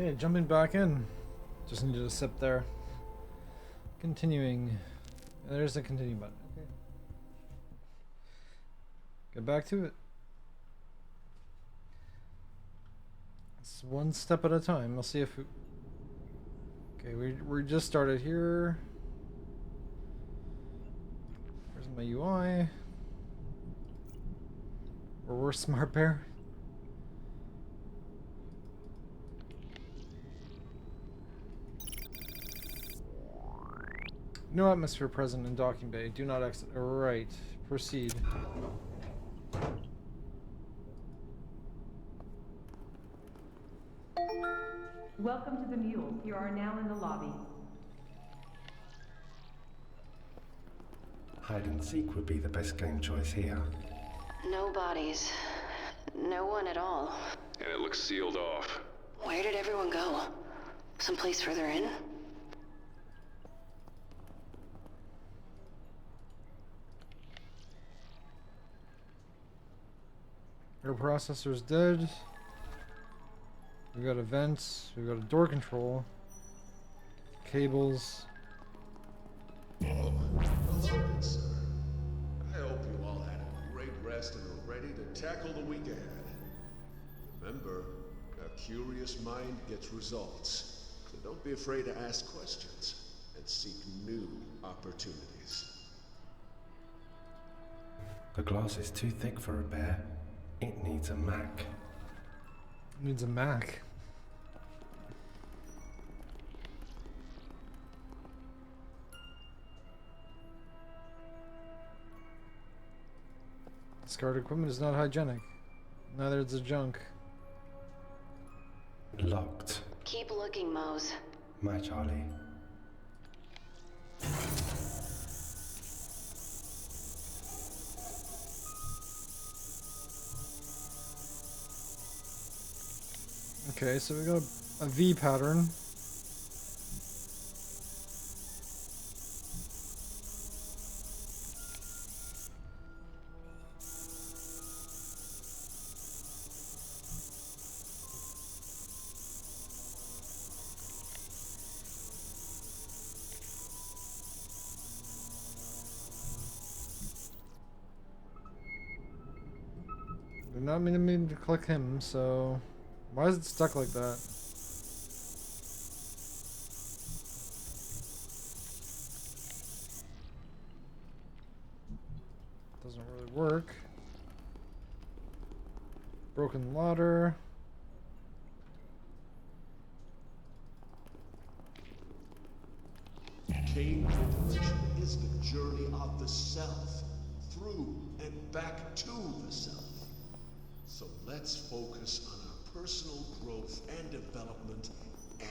Okay, jumping back in. Just needed to sip there. Continuing. There's the continue button. Okay. Get back to it. It's one step at a time. We'll see if we... Okay, we just started here. Where's my UI? Or we're smart bear. No atmosphere present in docking bay. Do not exit. Alright. Proceed. Welcome to the Mules. You are now in the lobby. Hide and seek would be the best game choice here. No bodies. No one at all. And it looks sealed off. Where did everyone go? Someplace further in? Air processor's dead. We got events. We got a door control. Cables. Hello, good sir. I hope you all had a great rest and are ready to tackle the week ahead. Remember, a curious mind gets results, so don't be afraid to ask questions and seek new opportunities. The glass is too thick for a bear. It needs a Mac. Needs a Mac. Discarded equipment is not hygienic. Neither is the junk. Locked. Keep looking, Mose. My Charlie. Okay, so we got a V pattern. Did not mean to click him, so why is it stuck like that? Doesn't really work. Broken ladder. Cave liberation is the journey of the self, through and back to the self. So let's focus on our personal growth and development and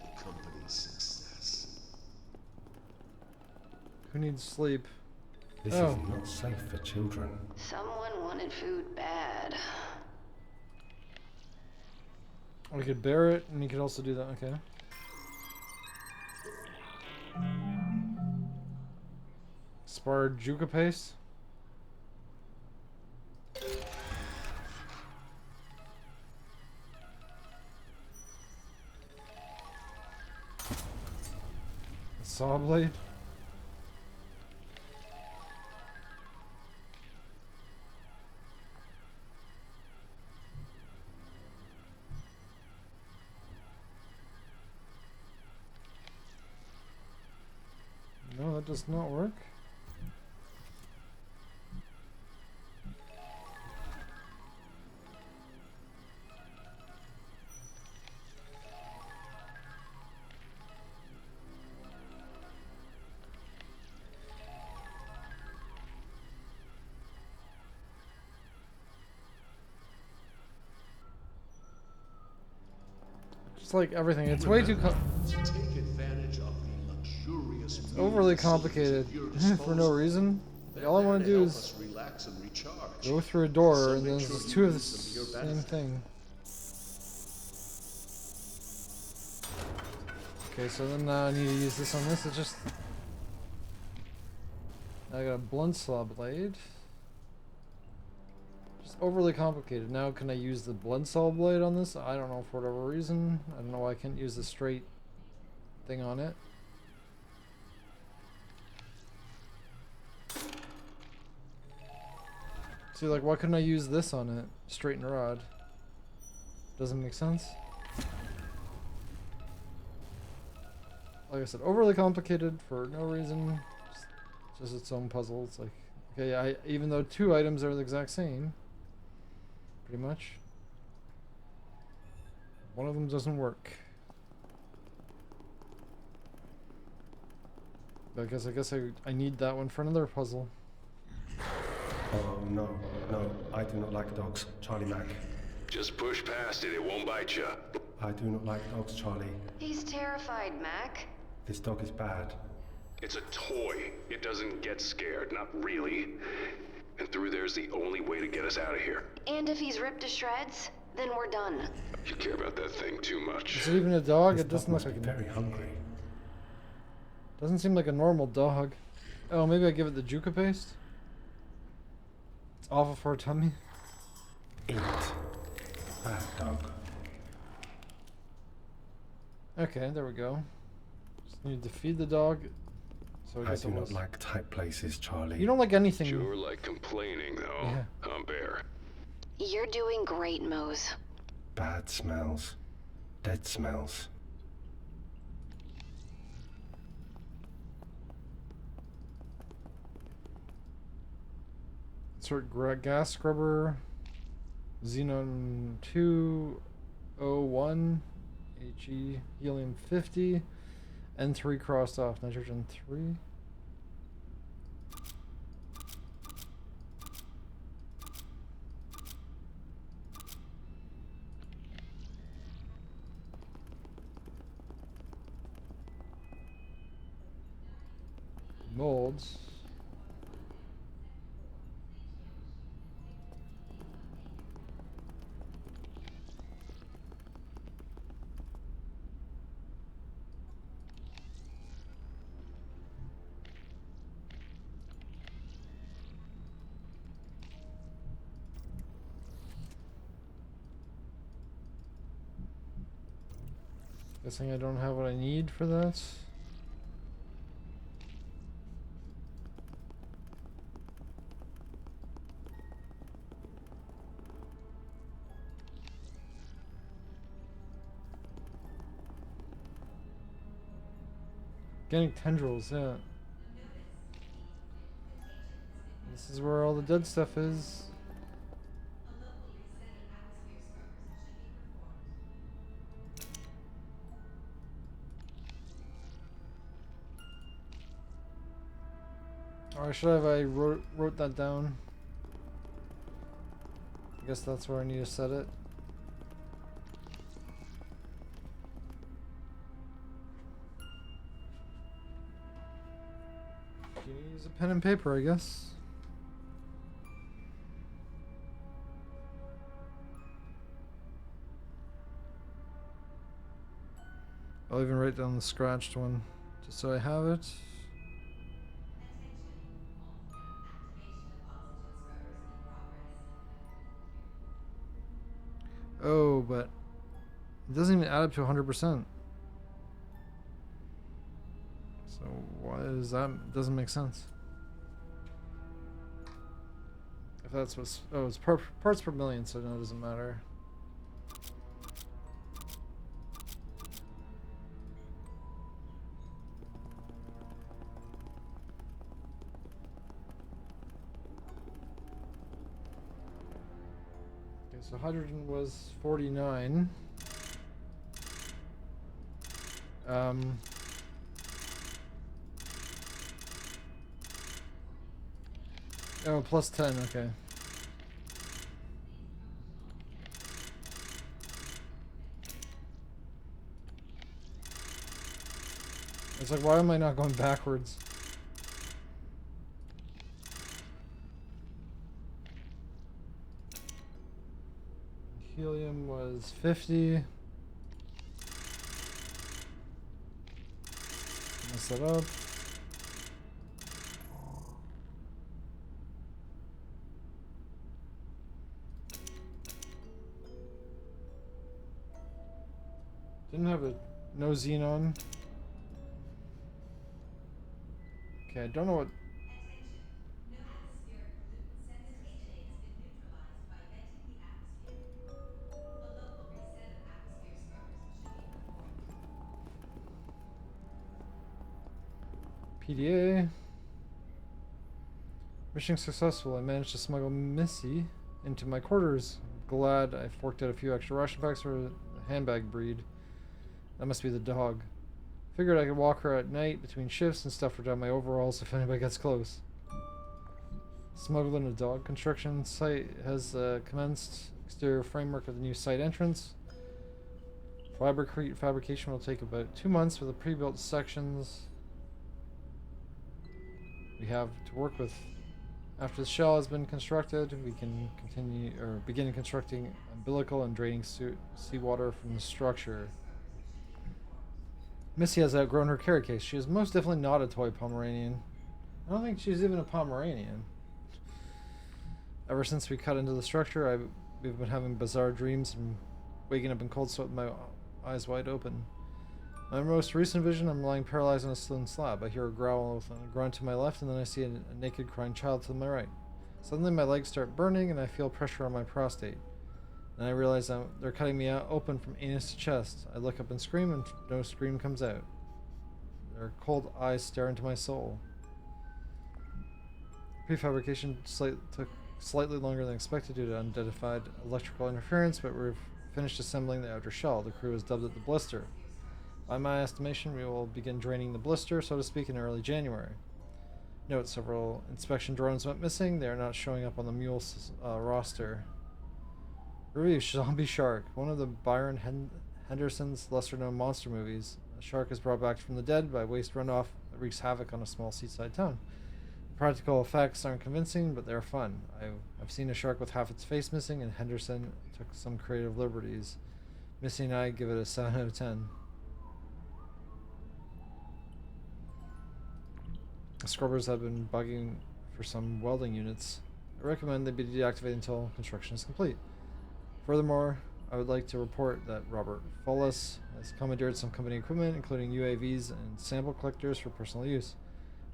the company's success. Who needs sleep? This Oh. is not safe for children. Someone wanted food bad. We could bear it, and we could also do that. Okay. Sparred Juca paste. Saw blade. No, that does not work. Just like everything, it's way too Take advantage of the luxurious overly complicated for no reason. All I want to do is relax and recharge. go through a door, So and then make there's sure two you of the use them to your same benefit. thing. Okay, so then I need to use this on this. It's just I got a blunt saw blade. Just overly complicated. Now, can I use the blood saw blade on this? I don't know, for whatever reason. I don't know why I can't use the straight thing on it. See, like, why couldn't I use this on it? Straighten rod. Doesn't make sense. Like I said, overly complicated for no reason. Just its own puzzle. It's like, okay, even though two items are the exact same, pretty much, one of them doesn't work. But I guess I need that one for another puzzle. Oh, no, no, I do not like dogs, Charlie Mac. Just push past it, it won't bite you. I do not like dogs, Charlie. He's terrified, Mac. This dog is bad. It's a toy. It doesn't get scared, not really. And through there's the only way to get us out of here. And if he's ripped to shreds, then we're done. You care about that thing too much. Is it even a dog? This It dog doesn't look must like be a very hungry. Doesn't seem like a normal dog. Oh, maybe I give it the Juca paste? It's awful for a tummy. Eat. Bad dog. Okay, there we go. Just need to feed the dog. So I do not like tight places, Charlie. You don't like anything. Sure like complaining, though. Yeah. I'm Bear. You're doing great, Mose. Bad smells. Dead smells. Insert gas scrubber. Xenon 201. HE helium 50. N3 crossed off. Nitrogen 3. Molds. Guessing I don't have what I need for that. Getting tendrils, yeah. This is where all the dead stuff is. Or should I have wrote that down? I guess that's where I need to set it. You need to use a pen and paper, I guess. I'll even write down the scratched one, just so I have it. Oh, but it doesn't even add up to 100%. So why is that? It doesn't make sense. If that's what's... Oh, it's parts per million, so no, it doesn't matter. So hydrogen was 49. Oh, plus 10, okay. It's like, why am I not going backwards? Helium was 50. Mess that up. Didn't have a no xenon. Okay, I don't know what. PDA. Mission successful. I managed to smuggle Missy into my quarters. I'm glad I forked out a few extra ration packs for the handbag breed. That must be the dog. Figured I could walk her at night between shifts and stuff her down my overalls if anybody gets close. Smuggling a dog. Construction site has commenced. Exterior framework of the new site entrance. Fibercrete fabrication will take about 2 months with the pre-built sections we have to work with. After the shell has been constructed, we can begin constructing umbilical and draining seawater from the structure. Missy has outgrown her carry case. She is most definitely not a toy Pomeranian. I don't think she's even a Pomeranian. Ever since we cut into the structure, we've been having bizarre dreams and waking up in cold sweat with my eyes wide open. My most recent vision, I'm lying paralyzed on a stone slab. I hear a growl with a grunt to my left, and then I see a naked crying child to my right. Suddenly my legs start burning, and I feel pressure on my prostate. Then I realize they're cutting me out open from anus to chest. I look up and scream, and no scream comes out. Their cold eyes stare into my soul. Prefabrication took slightly longer than expected due to unidentified electrical interference, but we've finished assembling the outer shell. The crew has dubbed it the blister. By my estimation, we will begin draining the blister, so to speak, in early January. Note, several inspection drones went missing. They are not showing up on the mule roster. Review: Zombie Shark. One of the Byron Henderson's lesser-known monster movies. A shark is brought back from the dead by waste runoff that wreaks havoc on a small seaside town. The practical effects aren't convincing, but they're fun. I've seen a shark with half its face missing, and Henderson took some creative liberties. Missy and I give it a 7 out of 10. The scrubbers have been bugging for some welding units. I recommend they be deactivated until construction is complete. Furthermore, I would like to report that Robert Follis has commandeered some company equipment, including UAVs and sample collectors for personal use.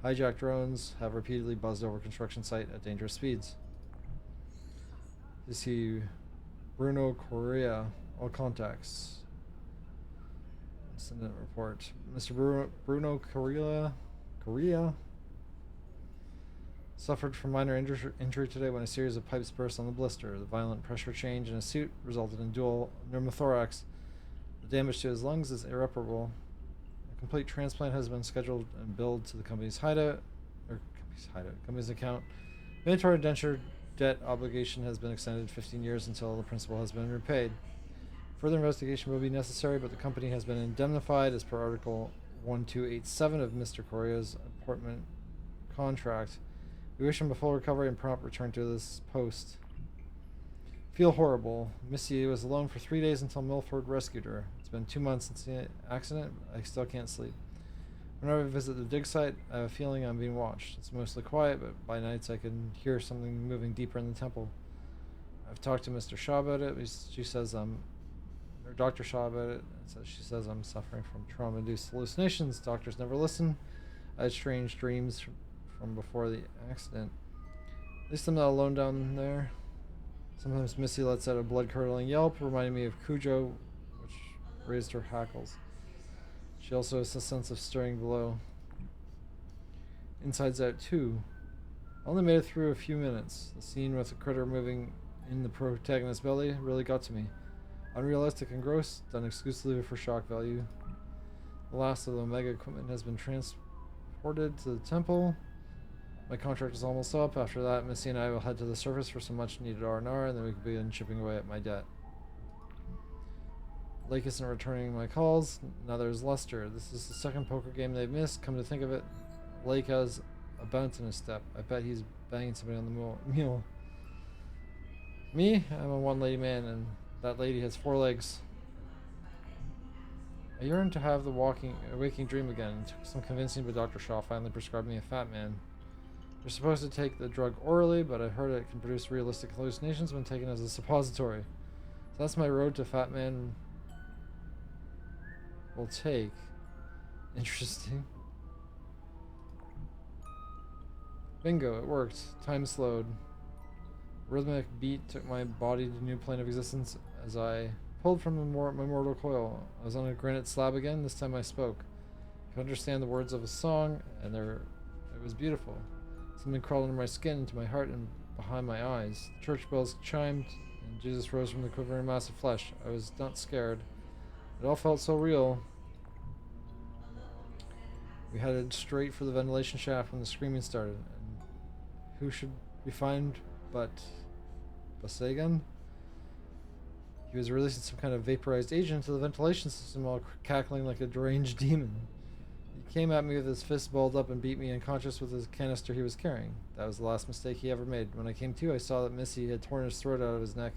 Hijacked drones have repeatedly buzzed over construction site at dangerous speeds. You see Bruno Correa, all contacts. Incident report. Mr. Bruno Correa suffered from minor injury today when a series of pipes burst on the blister. The violent pressure change in his suit resulted in dual pneumothorax. The damage to his lungs is irreparable. A complete transplant has been scheduled and billed to the company's company's account. Mandatory indenture debt obligation has been extended 15 years until the principal has been repaid. Further investigation will be necessary, but the company has been indemnified as per Article 1287 of Mr. Correa's appointment contract. We wish him a full recovery and prompt return to this post. Feel horrible. Missy was alone for 3 days until Milford rescued her. It's been 2 months since the accident, but I still can't sleep. Whenever I visit the dig site, I have a feeling I'm being watched. It's mostly quiet, but by nights I can hear something moving deeper in the temple. I've talked to Mr. Shaw about it. She says or Dr. Shaw about it. She says I'm suffering from trauma-induced hallucinations. Doctors never listen. I had strange dreams from before the accident. At least I'm not alone down there. Sometimes Missy lets out a blood-curdling yelp, reminding me of Cujo, which raised her hackles. She also has a sense of stirring below. Inside's Out 2. I only made it through a few minutes. The scene with the critter moving in the protagonist's belly really got to me. Unrealistic and gross, done exclusively for shock value. The last of the Omega equipment has been transported to the temple. My contract is almost up. After that, Missy and I will head to the surface for some much-needed R&R, and then we can begin chipping away at my debt. Lake isn't returning my calls. Now there's Lester. This is the second poker game they've missed. Come to think of it, Lake has a bounce in his step. I bet he's banging somebody on the mule. Me? I'm a one-lady man, and that lady has 4 legs. I yearn to have the waking dream again. It took some convincing, but Dr. Shaw finally prescribed me a fat man. You're supposed to take the drug orally, but I've heard it can produce realistic hallucinations when taken as a suppository. So that's my road to fat man will take. Interesting. Bingo, it worked. Time slowed. Rhythmic beat took my body to a new plane of existence as I pulled from my mortal coil. I was on a granite slab again. This time I spoke. I could understand the words of a song, and it was beautiful. Something crawled under my skin, into my heart, and behind my eyes. The church bells chimed, and Jesus rose from the quivering mass of flesh. I was not scared. It all felt so real. We headed straight for the ventilation shaft when the screaming started, and who should we find but Basagan? He was releasing some kind of vaporized agent into the ventilation system while cackling like a deranged demon. He came at me with his fist balled up and beat me unconscious with his canister he was carrying. That was the last mistake he ever made. When I came to, I saw that Missy had torn his throat out of his neck.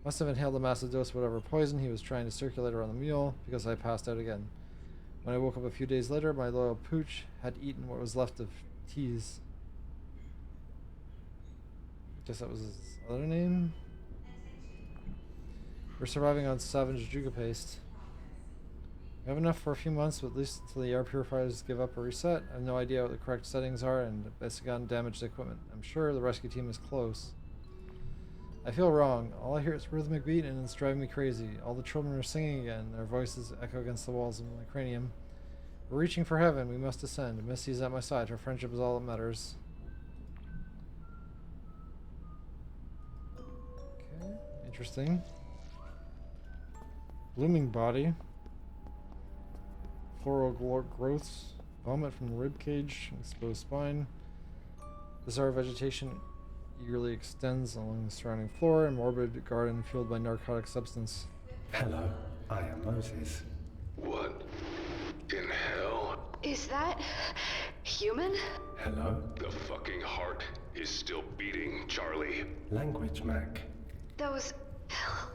Must have inhaled a massive dose of whatever poison he was trying to circulate around the mule, because I passed out again. When I woke up a few days later, my loyal pooch had eaten what was left of Tease. Guess that was his other name? We're surviving on salvaged Juga paste. We have enough for a few months, but at least until the air purifiers give up or reset. I have no idea what the correct settings are, and Besigan damaged equipment. I'm sure the rescue team is close. I feel wrong. All I hear is rhythmic beat, and it's driving me crazy. All the children are singing again. Their voices echo against the walls of my cranium. We're reaching for heaven. We must ascend. Misty is at my side. Her friendship is all that matters. Okay, interesting. Blooming body. Floral growths. Vomit from the rib cage. Exposed spine. Bizarre vegetation eagerly extends along the surrounding floor, and morbid garden fueled by narcotic substance. Hello, I am Moses. What in hell? Is that human? Hello? The fucking heart is still beating, Charlie. Language, Mac. Those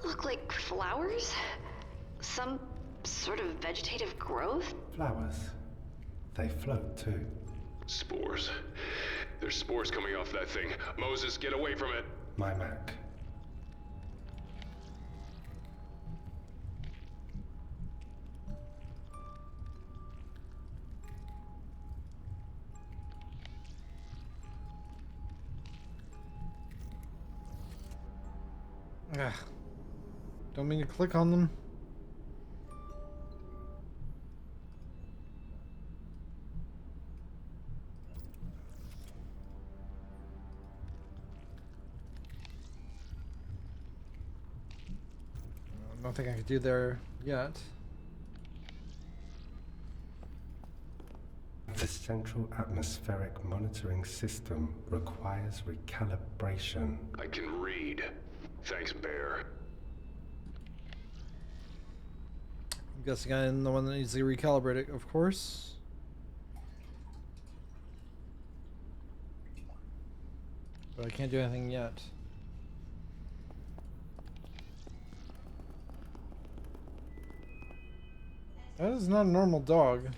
look like flowers? Some sort of vegetative growth? Flowers. They float too. Spores. There's spores coming off that thing. Moses, get away from it. My Mac. Ugh. Don't mean to click on them. Nothing I could do there yet. The central atmospheric monitoring system requires recalibration. I can read. Thanks, Bear. I'm guessing I'm the one that needs to recalibrate it, of course. But I can't do anything yet. That is not a normal dog.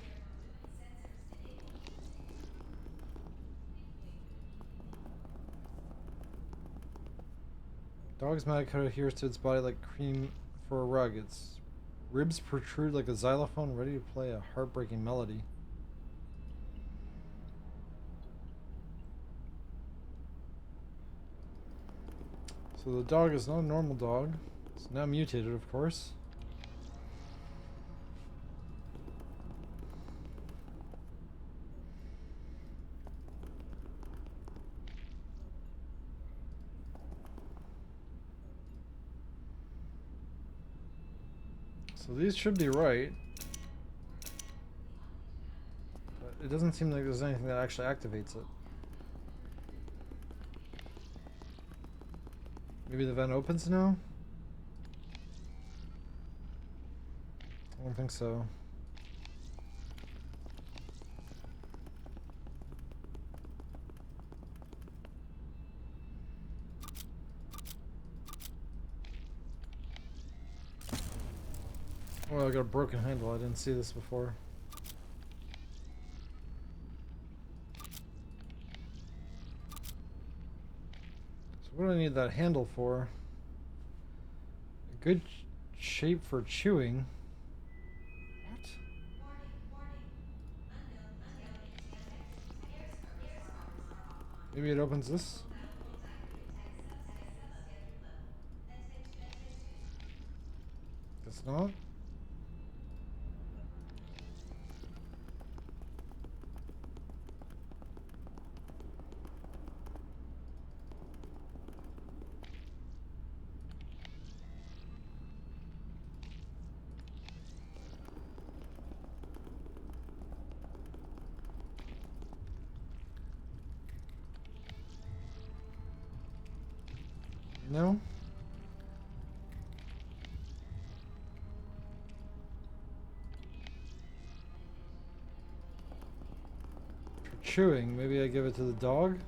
Dog's metacoda adheres to its body like cream for a rug. Its ribs protrude like a xylophone ready to play a heartbreaking melody. So the dog is not a normal dog. It's now mutated, of course. So these should be right. But it doesn't seem like there's anything that actually activates it. Maybe the vent opens now? I don't think so. Oh, I got a broken handle. I didn't see this before. So what do I need that handle for? A good shape for chewing. What? Maybe it opens this? Guess not. No? For chewing, maybe I give it to the dog?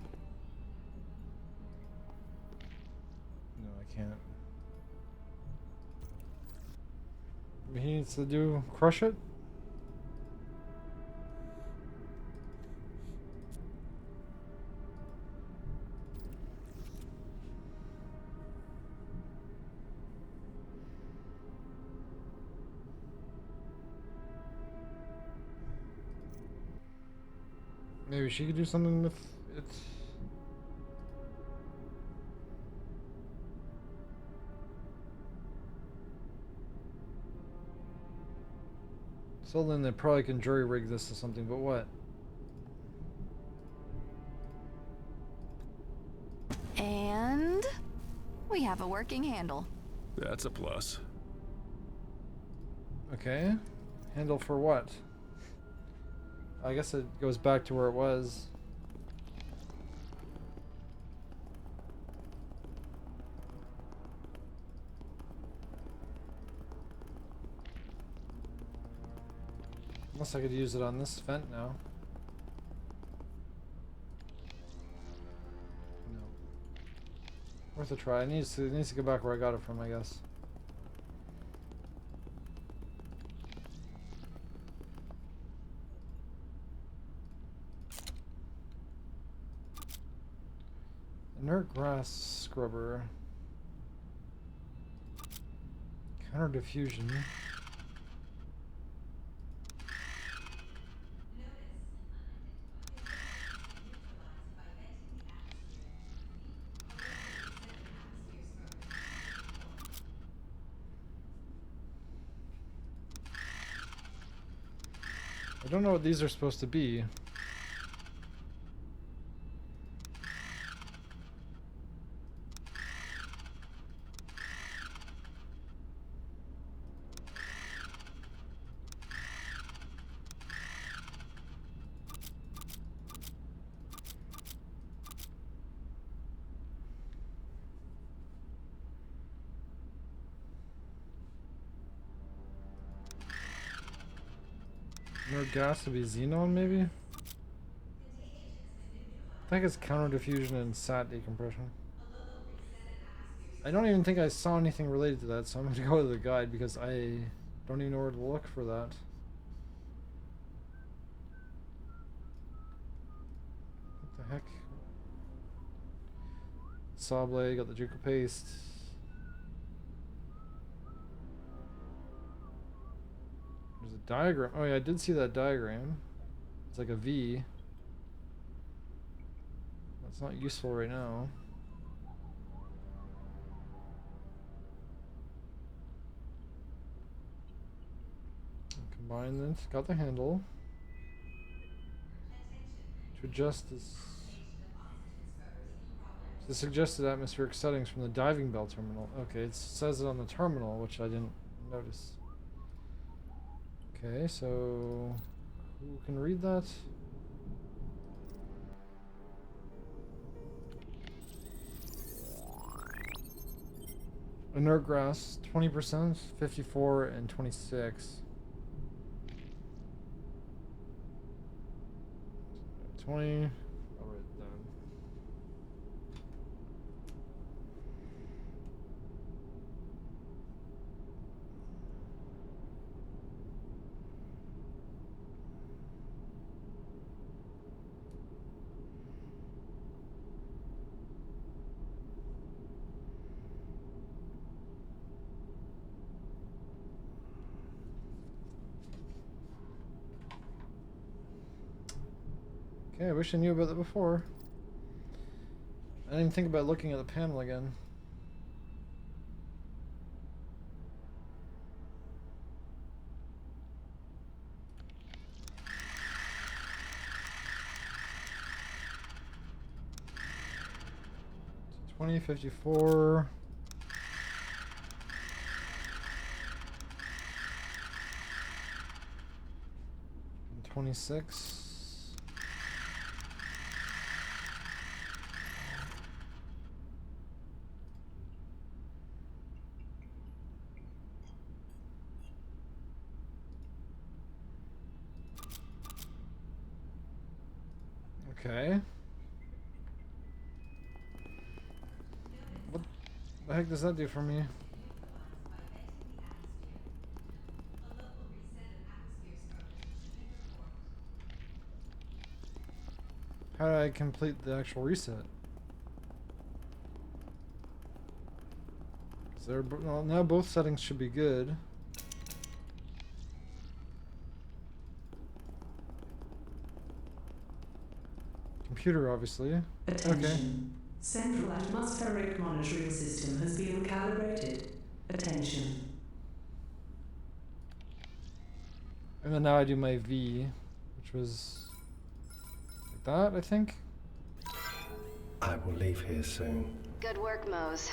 No, I can't. Maybe he needs to crush it? Maybe she could do something with it. So then they probably can jury rig this to something, but what? And we have a working handle. That's a plus. Okay. Handle for what? I guess it goes back to where it was. Unless I could use it on this vent now. No. Worth a try. It needs to go back where I got it from, I guess. Inert grass scrubber. Counter diffusion. I don't know what these are supposed to be. More gas to be xenon, maybe? I think it's counter diffusion and sat decompression. I don't even think I saw anything related to that, so I'm going to go to the guide because I don't even know where to look for that. What the heck? Saw blade, got the Juco paste. There's a diagram. Oh yeah, I did see that diagram. It's like a V. That's not useful right now. Combine this. Got the handle. To adjust this. The suggested atmospheric settings from the diving bell terminal. Okay, it says it on the terminal, which I didn't notice. Okay, so who can read that? Inert grass, 20%, 54, and 26. 20. I'll write it down. Okay, I wish I knew about that before. I didn't even think about looking at the panel again. $20.54. 26. Okay. What the heck does that do for me? How do I complete the actual reset? Well, now both settings should be good. Computer, obviously. Attention. Okay. Central atmospheric monitoring system has been calibrated. Attention. And then now I do my V, which was like that, I think. I will leave here soon. Good work, Mose.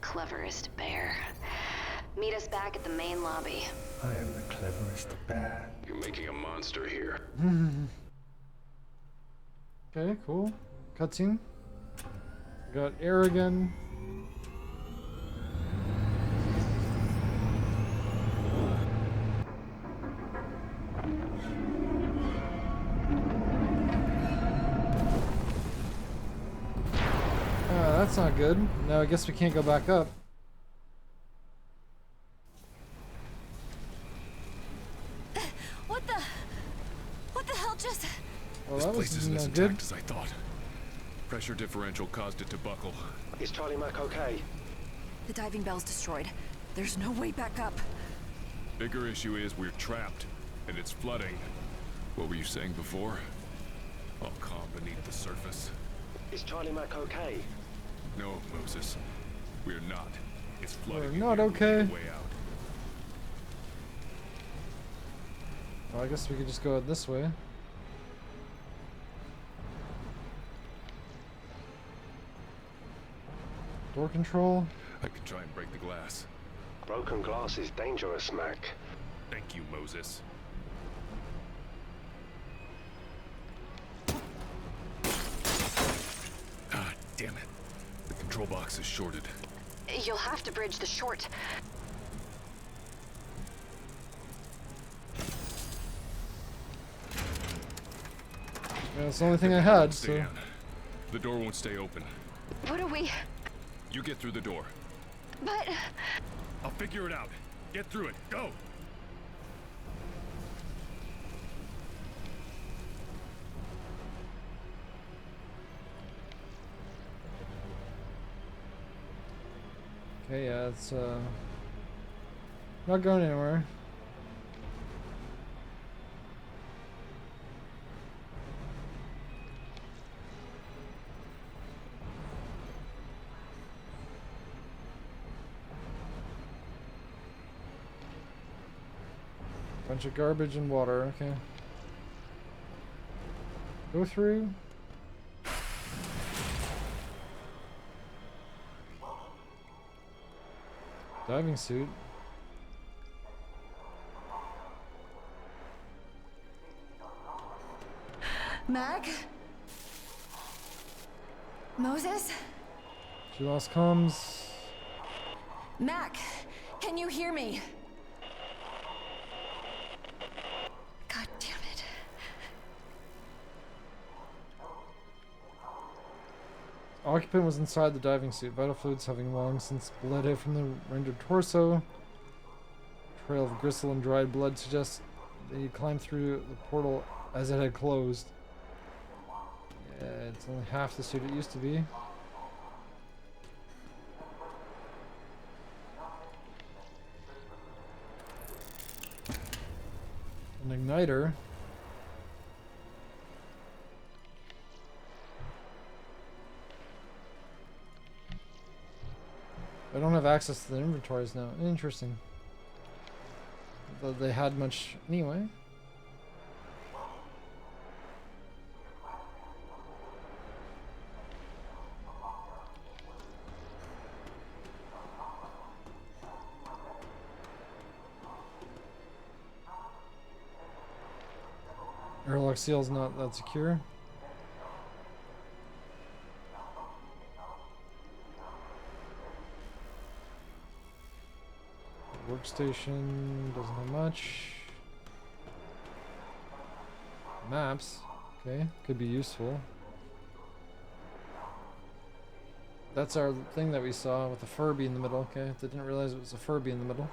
Cleverest bear. Meet us back at the main lobby. I am the cleverest bear. You're making a monster here. Okay, cool. Cutscene. Got air again. That's not good. No, I guess we can't go back up. What the hell just... Well, This that place was isn't as not good. intact as I thought. Pressure differential caused it to buckle. Is Charlie Mac okay? The diving bell's destroyed. There's no way back up. Bigger issue is we're trapped, and it's flooding. What were you saying before? All calm beneath the surface. Is Charlie Mac okay? No, Moses. We're not. It's flooding. We're and not we need okay. a way out. Well, I guess we could just go this way. Door control. I can try and break the glass. Broken glass is dangerous, Mac. Thank you, Moses. Ah, damn it. The control box is shorted. You'll have to bridge the short. Yeah, that's the only thing I had, Stay so... down. The door won't stay open. What do we... You get through the door. But... I'll figure it out. Get through it. Go! Okay, yeah, it's, not going anywhere. Bunch of garbage and water, okay. Go through. Diving suit. Mag? Moses? She lost comms. Mac, can you hear me? God damn it. Occupant was inside the diving suit, vital fluids having long since bled out from the rendered torso. Trail of gristle and dried blood suggests that he climbed through the portal as it had closed. Yeah, it's only half the suit it used to be. An igniter. I don't have access to the inventories now. Interesting. Though they had much anyway. Airlock seal's not that secure. Workstation doesn't have much. Maps, okay, could be useful. That's our thing that we saw with the Furby in the middle, okay? They didn't realize it was a Furby in the middle.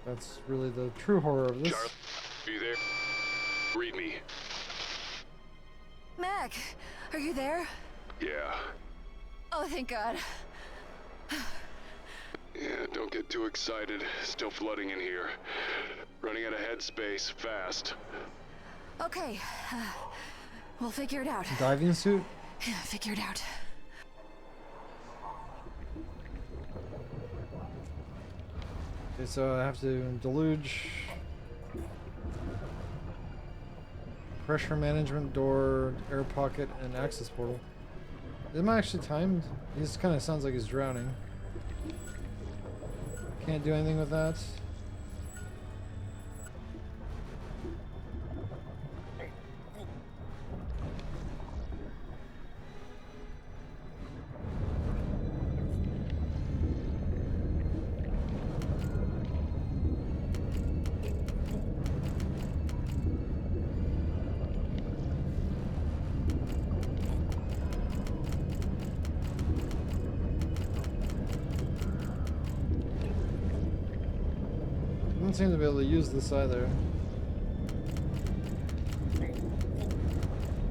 That's really the true horror of this. Charlie, are you there? Read me. Mac, are you there? Yeah. Oh, thank God. Yeah, don't get too excited. Still flooding in here. Running out of headspace, fast. Okay. We'll figure it out. Diving suit? Yeah, figure it out. Okay, so I have to deluge. Pressure management door, air pocket, and access portal. Am I actually timed? This kind of sounds like he's drowning. Can't do anything with that. Doesn't seem to be able to use this either.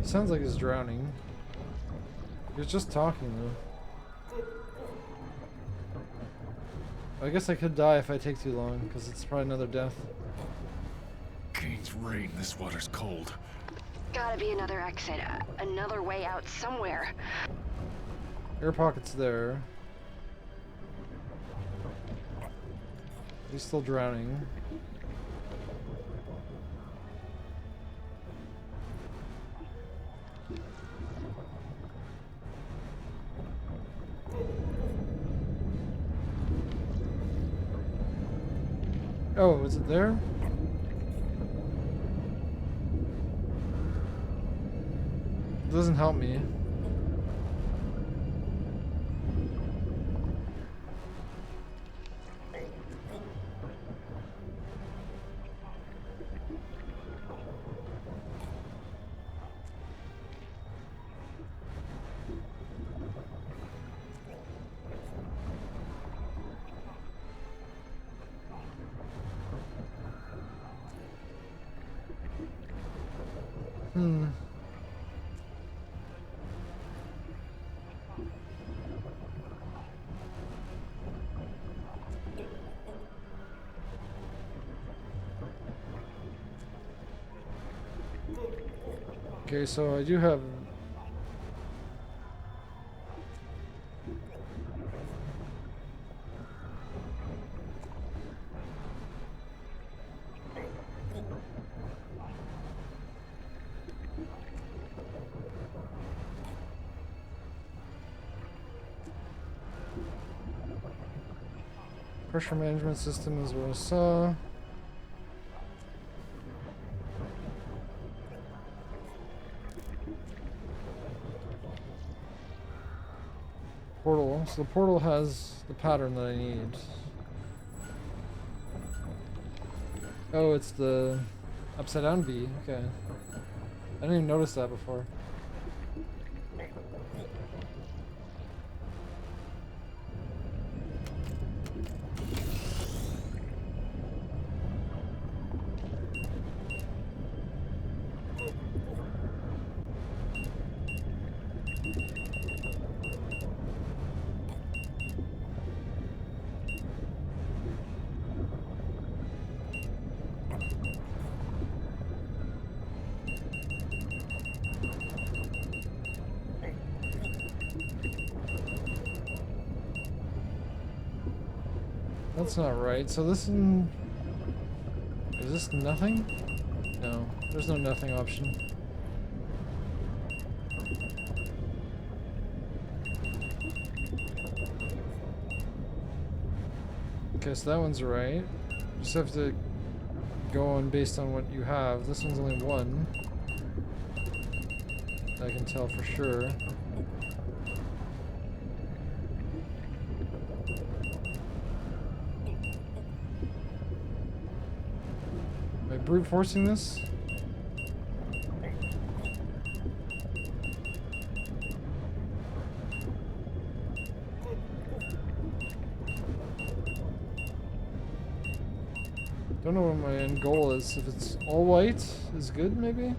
Sounds like he's drowning. He's just talking though. I guess I could die if I take too long, because it's probably another death. Kane's rain, this water's cold. Gotta be another exit, another way out somewhere. Air pocket's there. He's still drowning. Oh, is it there? It doesn't help me. Okay, so I do have pressure management system is what I saw. Portal. So the portal has the pattern that I need. Oh, it's the upside down V. Okay. I didn't even notice that before. That's not right. So this is this nothing? No, there's no nothing option. Okay, so that one's right. Just have to go on based on what you have. This one's only one. I can tell for sure. Am I brute forcing this? Don't know what my end goal is. If it's all white is good, maybe?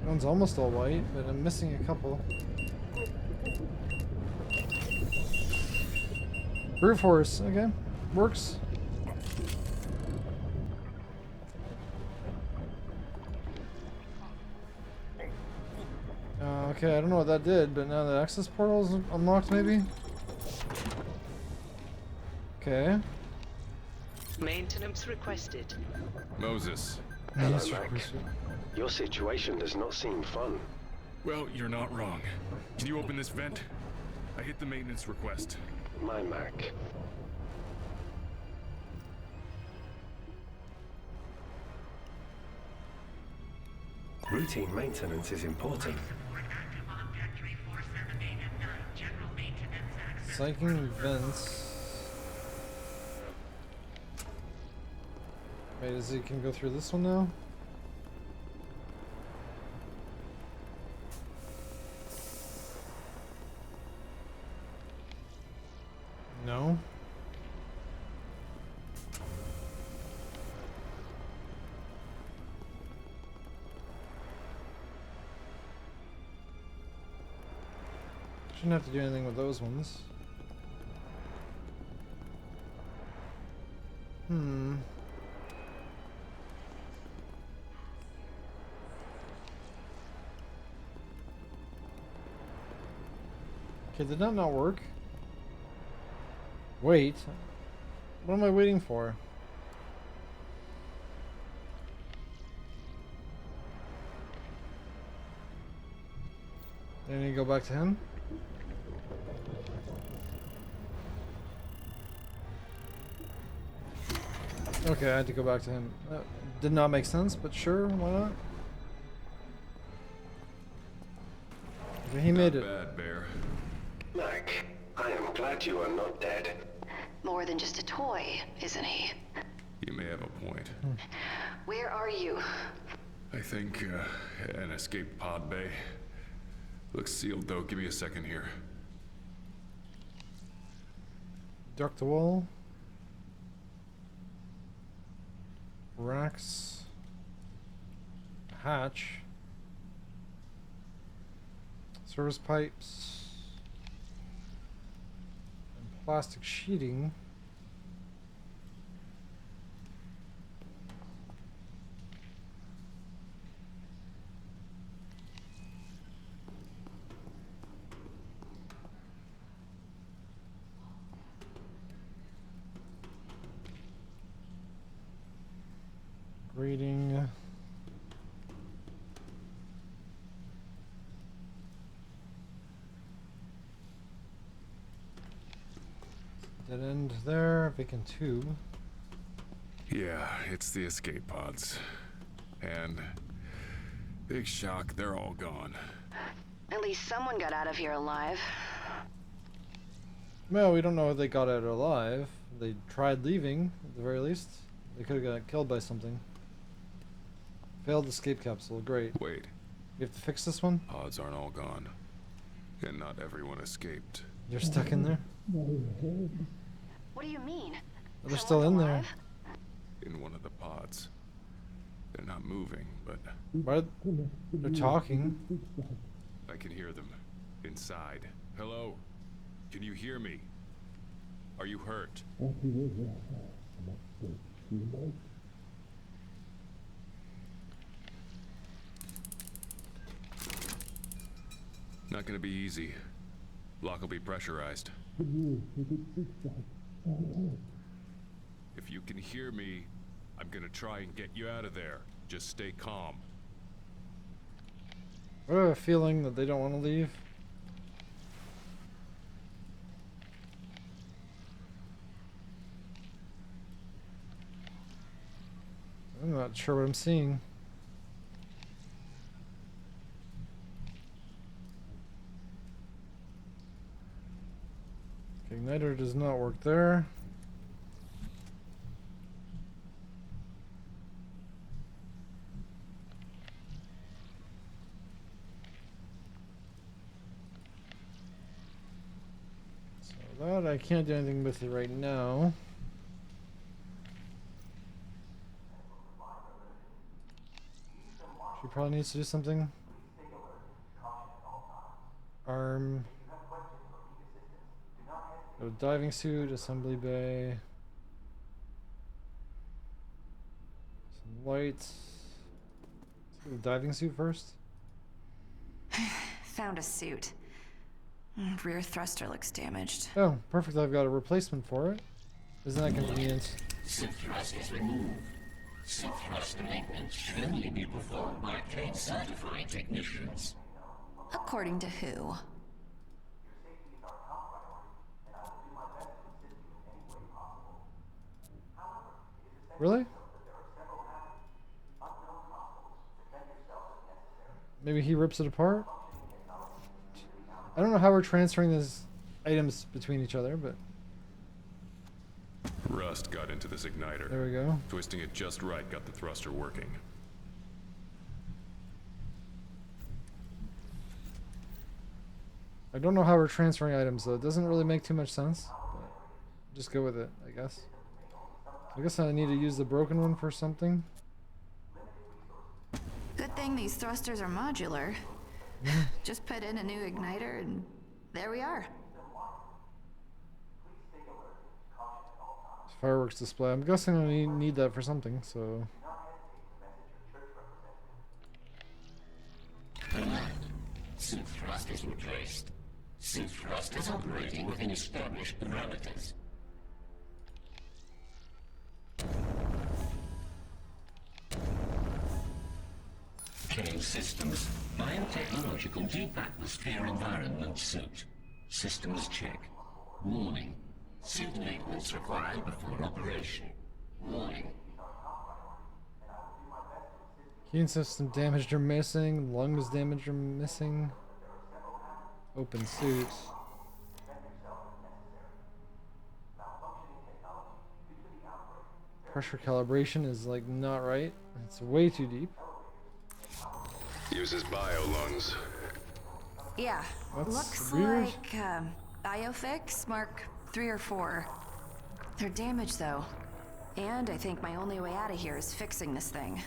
One's almost all white, but I'm missing a couple. Brute force, okay. Works. Okay, I don't know what that did, but now the access portal's unlocked, maybe? Okay. Maintenance requested. Moses. Hello, Mac. Your situation does not seem fun. Well, you're not wrong. Can you open this vent? I hit the maintenance request. My Mac. Routine maintenance is important. Psyching vents. Wait, is he can go through this one now? No. Shouldn't have to do anything with those ones. Okay, did that not work? Wait. What am I waiting for? I need to go back to him? Okay, I had to go back to him. Did not make sense, but sure, why not? Okay, he made it. Bad, Bear. Mac, I am glad you are not dead. More than just a toy, isn't he? You may have a point. Where are you? I think, an escape pod bay. Looks sealed, though. Give me a second here. Duck the wall. Racks. Hatch. Service pipes. And plastic sheeting. Reading. Dead end there, vacant tube. Yeah, it's the escape pods. And big shock, they're all gone. At least someone got out of here alive. Well, we don't know if they got out alive. They tried leaving, at the very least. They could have got killed by something. Failed escape capsule, great. Wait, We have to fix this one? pods aren't all gone. And not everyone escaped. You're stuck in there? What do you mean? They're still in there. Alive? In one of the pods. They're not moving, but What? They're talking. I can hear them. Inside. Hello? Can you hear me? Are you hurt? Not gonna be easy. Lock will be pressurized. If you can hear me, I'm gonna try and get you out of there. Just stay calm. I have a feeling that they don't want to leave. I'm not sure what I'm seeing. Okay, igniter does not work there. So that I can't do anything with it right now. She probably needs to do something. Arm. Go to diving suit, assembly bay. Some lights. Let's go to the diving suit first. Found a suit. Rear thruster looks damaged. Oh, perfect. I've got a replacement for it. Isn't that convenient? Suit thrust is removed. Suit thruster maintenance should only be performed by trained certified technicians. According to who? Really? Maybe he rips it apart? I don't know how we're transferring these items between each other, but Rust got into this igniter. there we go. Twisting it just right got the thruster working. I don't know how we're transferring items, though. It doesn't really make too much sense. But just go with it, I guess. I guess I need to use the broken one for something. Good thing these thrusters are modular. Just put in a new igniter and there we are. Fireworks display. I'm guessing I need that for something, so... Alert. Suit thrust is replaced. Suit thrust is operating within established parameters. Claim systems. Biotechnological deep atmosphere environment suit. Systems check. Warning. Suit maintenance required before operation. Warning. Heating system damaged or missing. Lungs damaged or missing. Open suit. Pressure calibration is like not right. It's way too deep. Uses bio lungs. Yeah, That's looks weird. like Biofix Mark 3 or 4. They're damaged though. And I think my only way out of here is fixing this thing.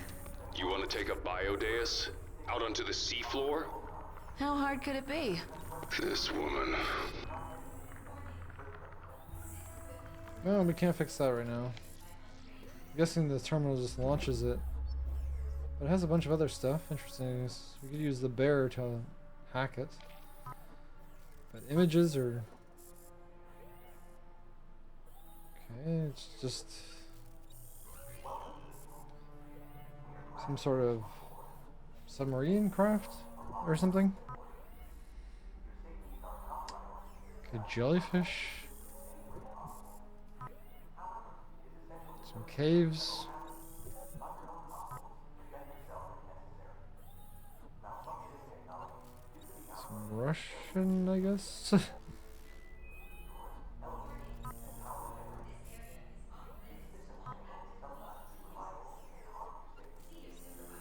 You want to take a biodeus? Out onto the seafloor? How hard could it be? This woman. No, we can't fix that right now. I'm guessing the terminal just launches it. But it has a bunch of other stuff. Interesting. We could use the bear to hack it. But images are... Okay, it's just... some sort of submarine craft or something. Okay, jellyfish. Some caves. Some Russian, I guess.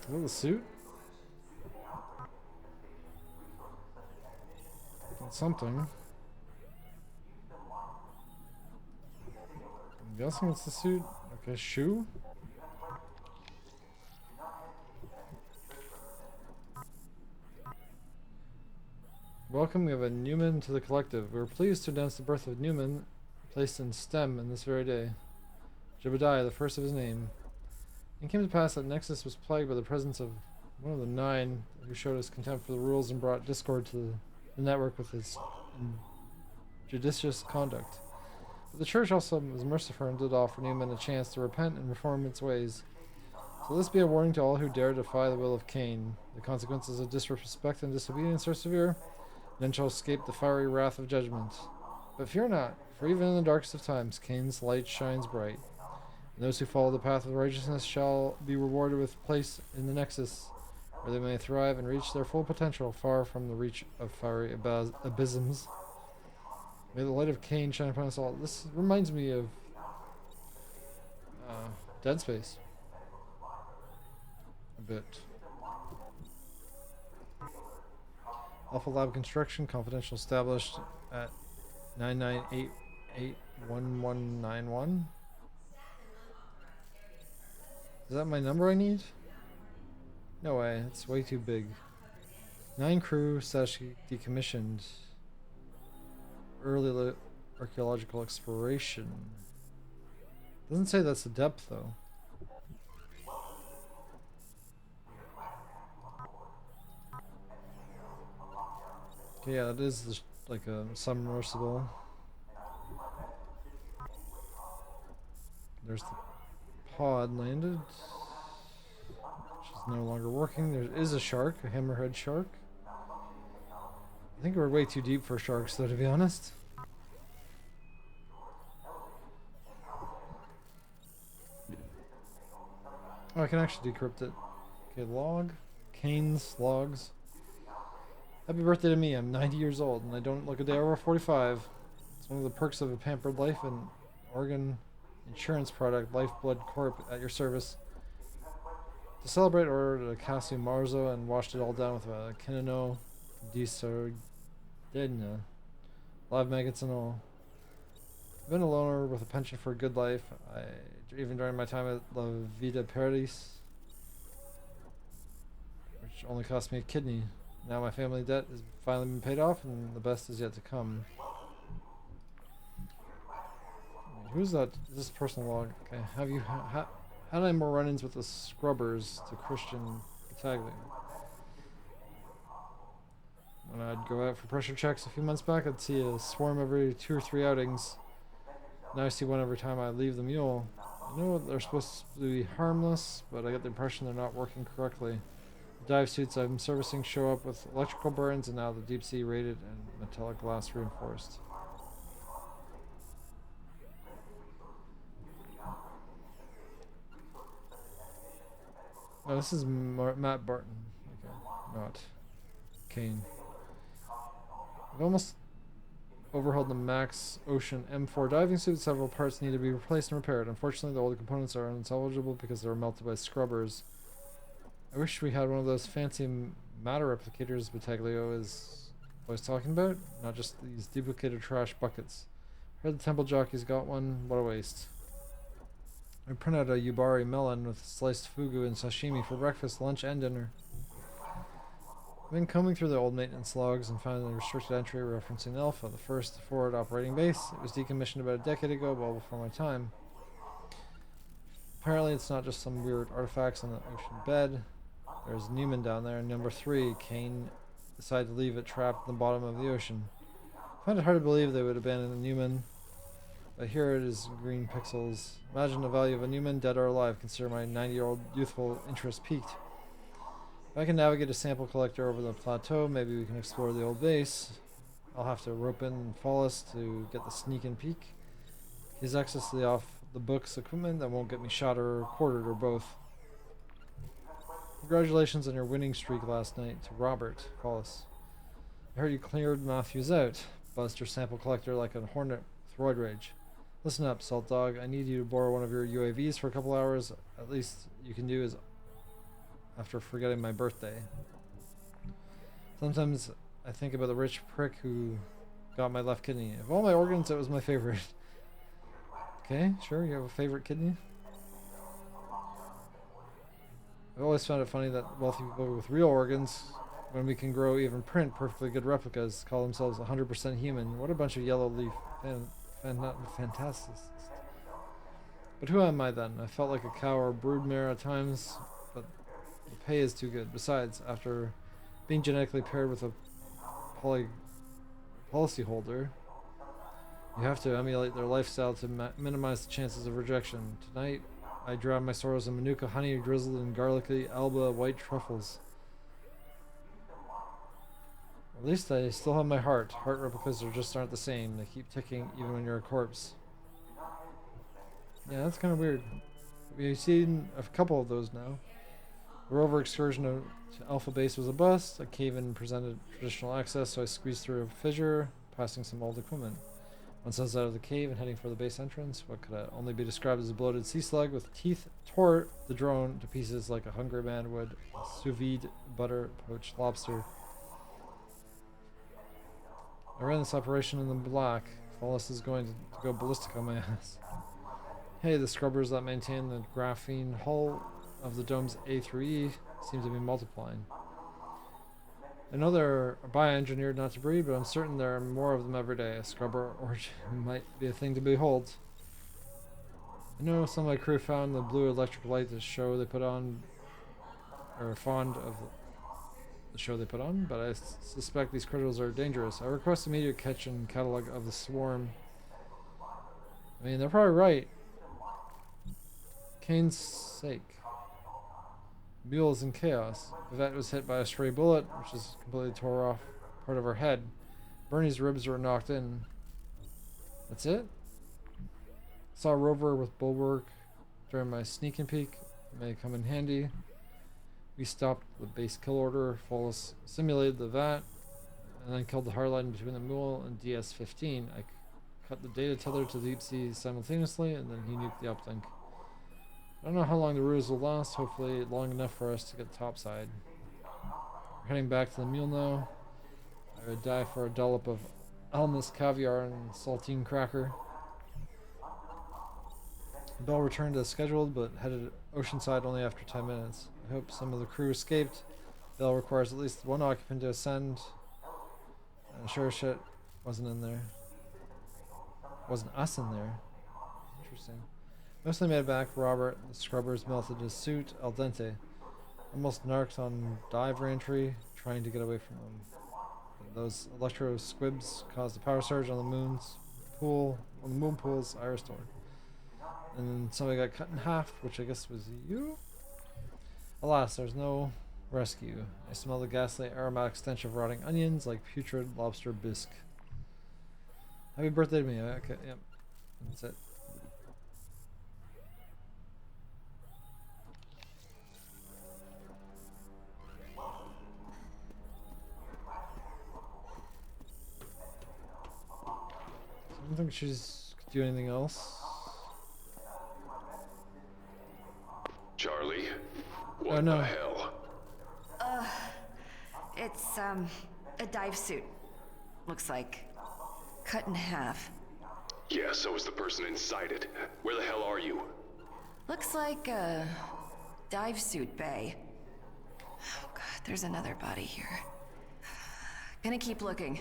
Is that the suit? something. I'm guessing it's the suit. Okay, shoe? Welcome, we have a Newman to the collective. We are pleased to announce the birth of Newman, placed in STEM in this very day. Jebediah, the first of his name. It came to pass that Nexus was plagued by the presence of one of the 9 who showed us contempt for the rules and brought discord to the network with his judicious conduct. But the church also was merciful and did offer Newman a chance to repent and reform its ways. So this be a warning to all who dare defy the will of Cain. The consequences of disrespect and disobedience are severe, none shall escape the fiery wrath of judgment. But fear not, for even in the darkest of times, Cain's light shines bright. And those who follow the path of righteousness shall be rewarded with place in the Nexus, where they may thrive and reach their full potential, far from the reach of fiery abysms. May the light of Cain shine upon us all. This reminds me of Dead Space. A bit. Alpha Lab construction, confidential, established at 99881191. Is that my number I need? No way, it's way too big. 9 crew / decommissioned. Early archaeological exploration. Doesn't say that's the depth though. Okay, yeah, that is like a submersible. There's the pod landed. She's no longer working. There is a shark, a hammerhead shark. I think we're way too deep for sharks though, to be honest. Oh, I can actually decrypt it. Okay, log. Cain's logs. Happy birthday to me. I'm 90 years old and I don't look a day over 45. It's one of the perks of a pampered life and organ insurance product, Lifeblood Corp, at your service. To celebrate, ordered a Casio Marzo and washed it all down with a Kinino di Sardegna. Live maggots and all. I've been a loner with a penchant for a good life. Even during my time at La Vida Paradis, which only cost me a kidney. Now my family debt has finally been paid off and the best is yet to come. Who's that? Is this personal log? Okay, how did I have more run-ins with the scrubbers to Christian Battaglia? When I'd go out for pressure checks a few months back, I'd see a swarm every 2 or 3 outings. Now I see one every time I leave the mule. I know they're supposed to be harmless, but I get the impression they're not working correctly. The dive suits I'm servicing show up with electrical burns, and now the deep sea rated and metallic glass reinforced. Oh, this is Matt Barton. Okay, not Cain. I've almost overhauled the Max Ocean M4 diving suit. Several parts need to be replaced and repaired. Unfortunately, the older components are unsalvageable because they were melted by scrubbers. I wish we had one of those fancy matter replicators Battaglio is always talking about, not just these duplicated trash buckets. Heard the temple jockey's got one. What a waste. I print out a Yubari melon with sliced fugu and sashimi for breakfast, lunch, and dinner. I've been combing through the old maintenance logs and found a restricted entry referencing Alpha, the first forward operating base. It was decommissioned about a decade ago, well before my time. Apparently it's not just some weird artifacts on the ocean bed. There's Newman down there, and number 3, Cain decided to leave it trapped in the bottom of the ocean. I find it hard to believe they would abandon a Newman, but here it is in green pixels. Imagine the value of a Newman, dead or alive. Consider my 90-year-old youthful interest peaked. If I can navigate a sample collector over the plateau, maybe we can explore the old base. I'll have to rope in Follis to get the sneak and peek. He has access to the off-the-books equipment that won't get me shot or quartered or both. Congratulations on your winning streak last night to Robert Follis. I heard you cleared Matthews out. Buzzed your sample collector like a hornet with roid rage. Listen up, Salt Dog. I need you to borrow one of your UAVs for a couple hours. At least you can do is after forgetting my birthday. Sometimes I think about the rich prick who got my left kidney. Of all my organs, it was my favorite. Okay, sure, you have a favorite kidney? I've always found it funny that wealthy people with real organs, when we can grow even print perfectly good replicas, call themselves 100% human. What a bunch of yellow leaf fantasists. But who am I then? I felt like a cow or broodmare at times, but the pay is too good. Besides, after being genetically paired with a policyholder, you have to emulate their lifestyle to minimize the chances of rejection. Tonight, I drown my sorrows in manuka honey drizzled in garlicky Alba white truffles. At least I still have my heart. Heart replicas just aren't the same. They keep ticking even when you're a corpse. Yeah, that's kind of weird. We've seen a couple of those now. The rover excursion to Alpha Base was a bust. A cave-in presented traditional access, so I squeezed through a fissure, passing some old equipment. Once I was out of the cave and heading for the base entrance, what could only be described as a bloated sea slug with teeth tore the drone to pieces like a hungry man would a sous vide butter poached lobster. I ran this operation in the black. Wallace is going to go ballistic on my ass. Hey, the scrubbers that maintain the graphene hull of the dome's A through E seem to be multiplying. I know they're bioengineered not to breed, but I'm certain there are more of them every day. A scrubber origin might be a thing to behold. I know some of my crew found the blue electric light the show they put on, or fond of the show they put on, but I suspect these critters are dangerous. I request immediate catch and catalog of the swarm. I mean, they're probably right. Kane's sake. Mule is in chaos. Yvette was hit by a stray bullet, which just completely tore off part of her head. Bernie's ribs were knocked in. That's it? Saw a rover with bulwark during my sneak and peek. It may come in handy. We stopped the base kill order. Follis simulated the VAT, and then killed the hardline between the mule and DS-15. I cut the data tether to DEEPSEA simultaneously, and then he nuked the uplink. I don't know how long the ruse will last, hopefully long enough for us to get topside. We're heading back to the mule now. I would die for a dollop of Almas caviar and saltine cracker. Bell returned as scheduled, but headed oceanside only after 10 minutes. I hope some of the crew escaped. Bell requires at least one occupant to ascend. And sure as shit wasn't in there. Wasn't us in there. Interesting. Mostly made it back. Robert, the scrubbers melted his suit al dente. Almost narked on dive reentry, trying to get away from them. Those electro squibs caused a power surge on the moon pool's iris door. And then somebody got cut in half, which I guess was you? Alas, there's no rescue. I smell the ghastly aromatic stench of rotting onions like putrid lobster bisque. Happy birthday to me. Okay, yep. That's it. I don't think she's could do anything else. Charlie, what the hell? It's, a dive suit. Looks like. Cut in half. Yeah, so is the person inside it. Where the hell are you? Looks like a dive suit bay. Oh god, there's another body here. Gonna keep looking.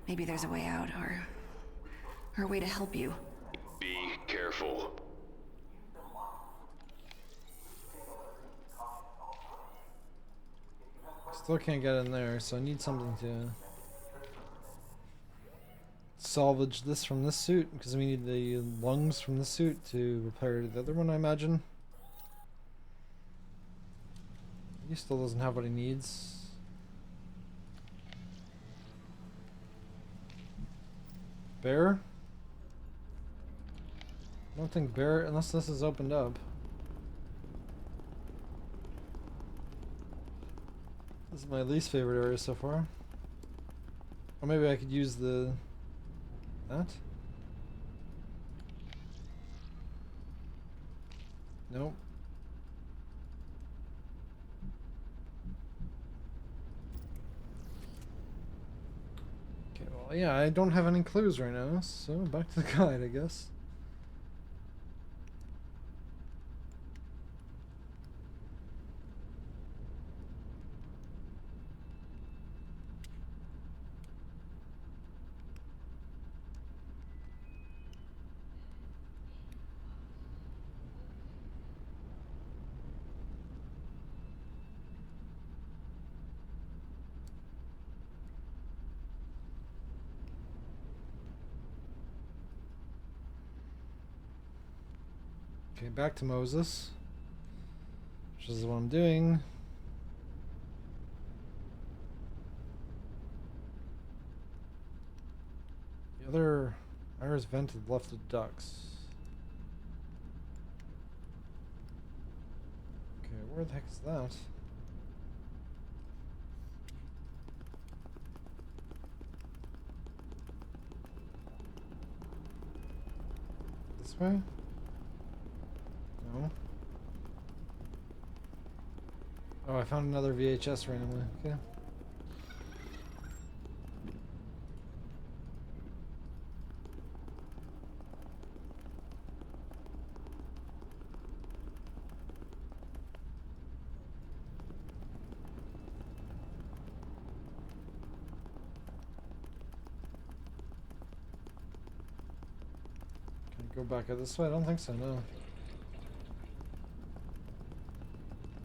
Maybe there's a way out, or a way to help you. Be careful. Still can't get in there, so I need something to salvage this from this suit, because we need the lungs from this suit to repair the other one, I imagine. He still doesn't have what he needs. Bear? I don't think bear, unless this is opened up. This is my least favorite area so far. Or maybe I could use that? Nope. Well, yeah, I don't have any clues right now, so back to the guide, I guess. Okay, back to Moses, which is what I'm doing. The other iris vent to the left of ducts. Okay, where the heck is that? This way? No. Oh, I found another VHS randomly. Okay. Can I go back out this way? I don't think so, no.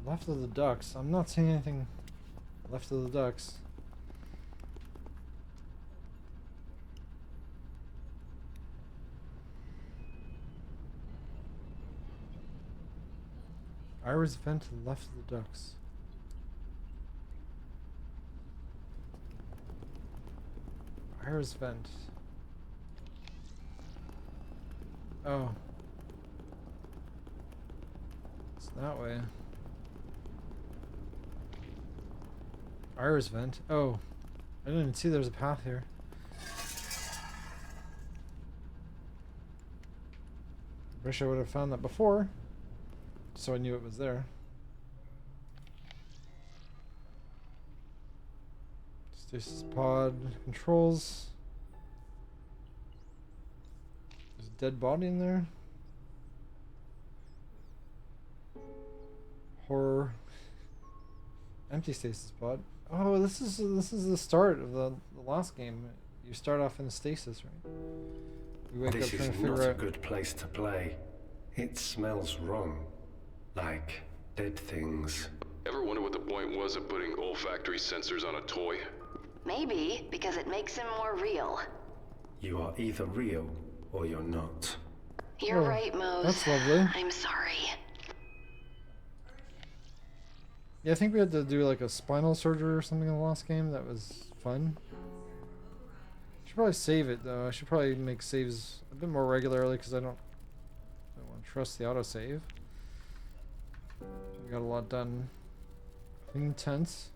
Left of the ducts. I'm not seeing anything left of the ducts. Iris vent to the left of the ducts. Iris vent. Oh. It's that way. Iris vent. Oh. I didn't even see there's a path here. Wish I would have found that before, so I knew it was there. Stasis pod controls. There's a dead body in there. Horror. Empty stasis pod. Oh, this is the start of the last game. You start off in a stasis, right? You wake up This trying is to figure not a out. good place to play. It smells wrong. Like dead things. Ever wonder what the point was of putting olfactory sensors on a toy? Maybe because it makes him more real. You are either real or you're not. You're Oh, right, Mose. that's lovely. I'm sorry. Yeah, I think we had to do like a spinal surgery or something in the last game. That was fun. Should probably save it though. I should probably make saves a bit more regularly because I don't want to trust the autosave. We got a lot done. Intense.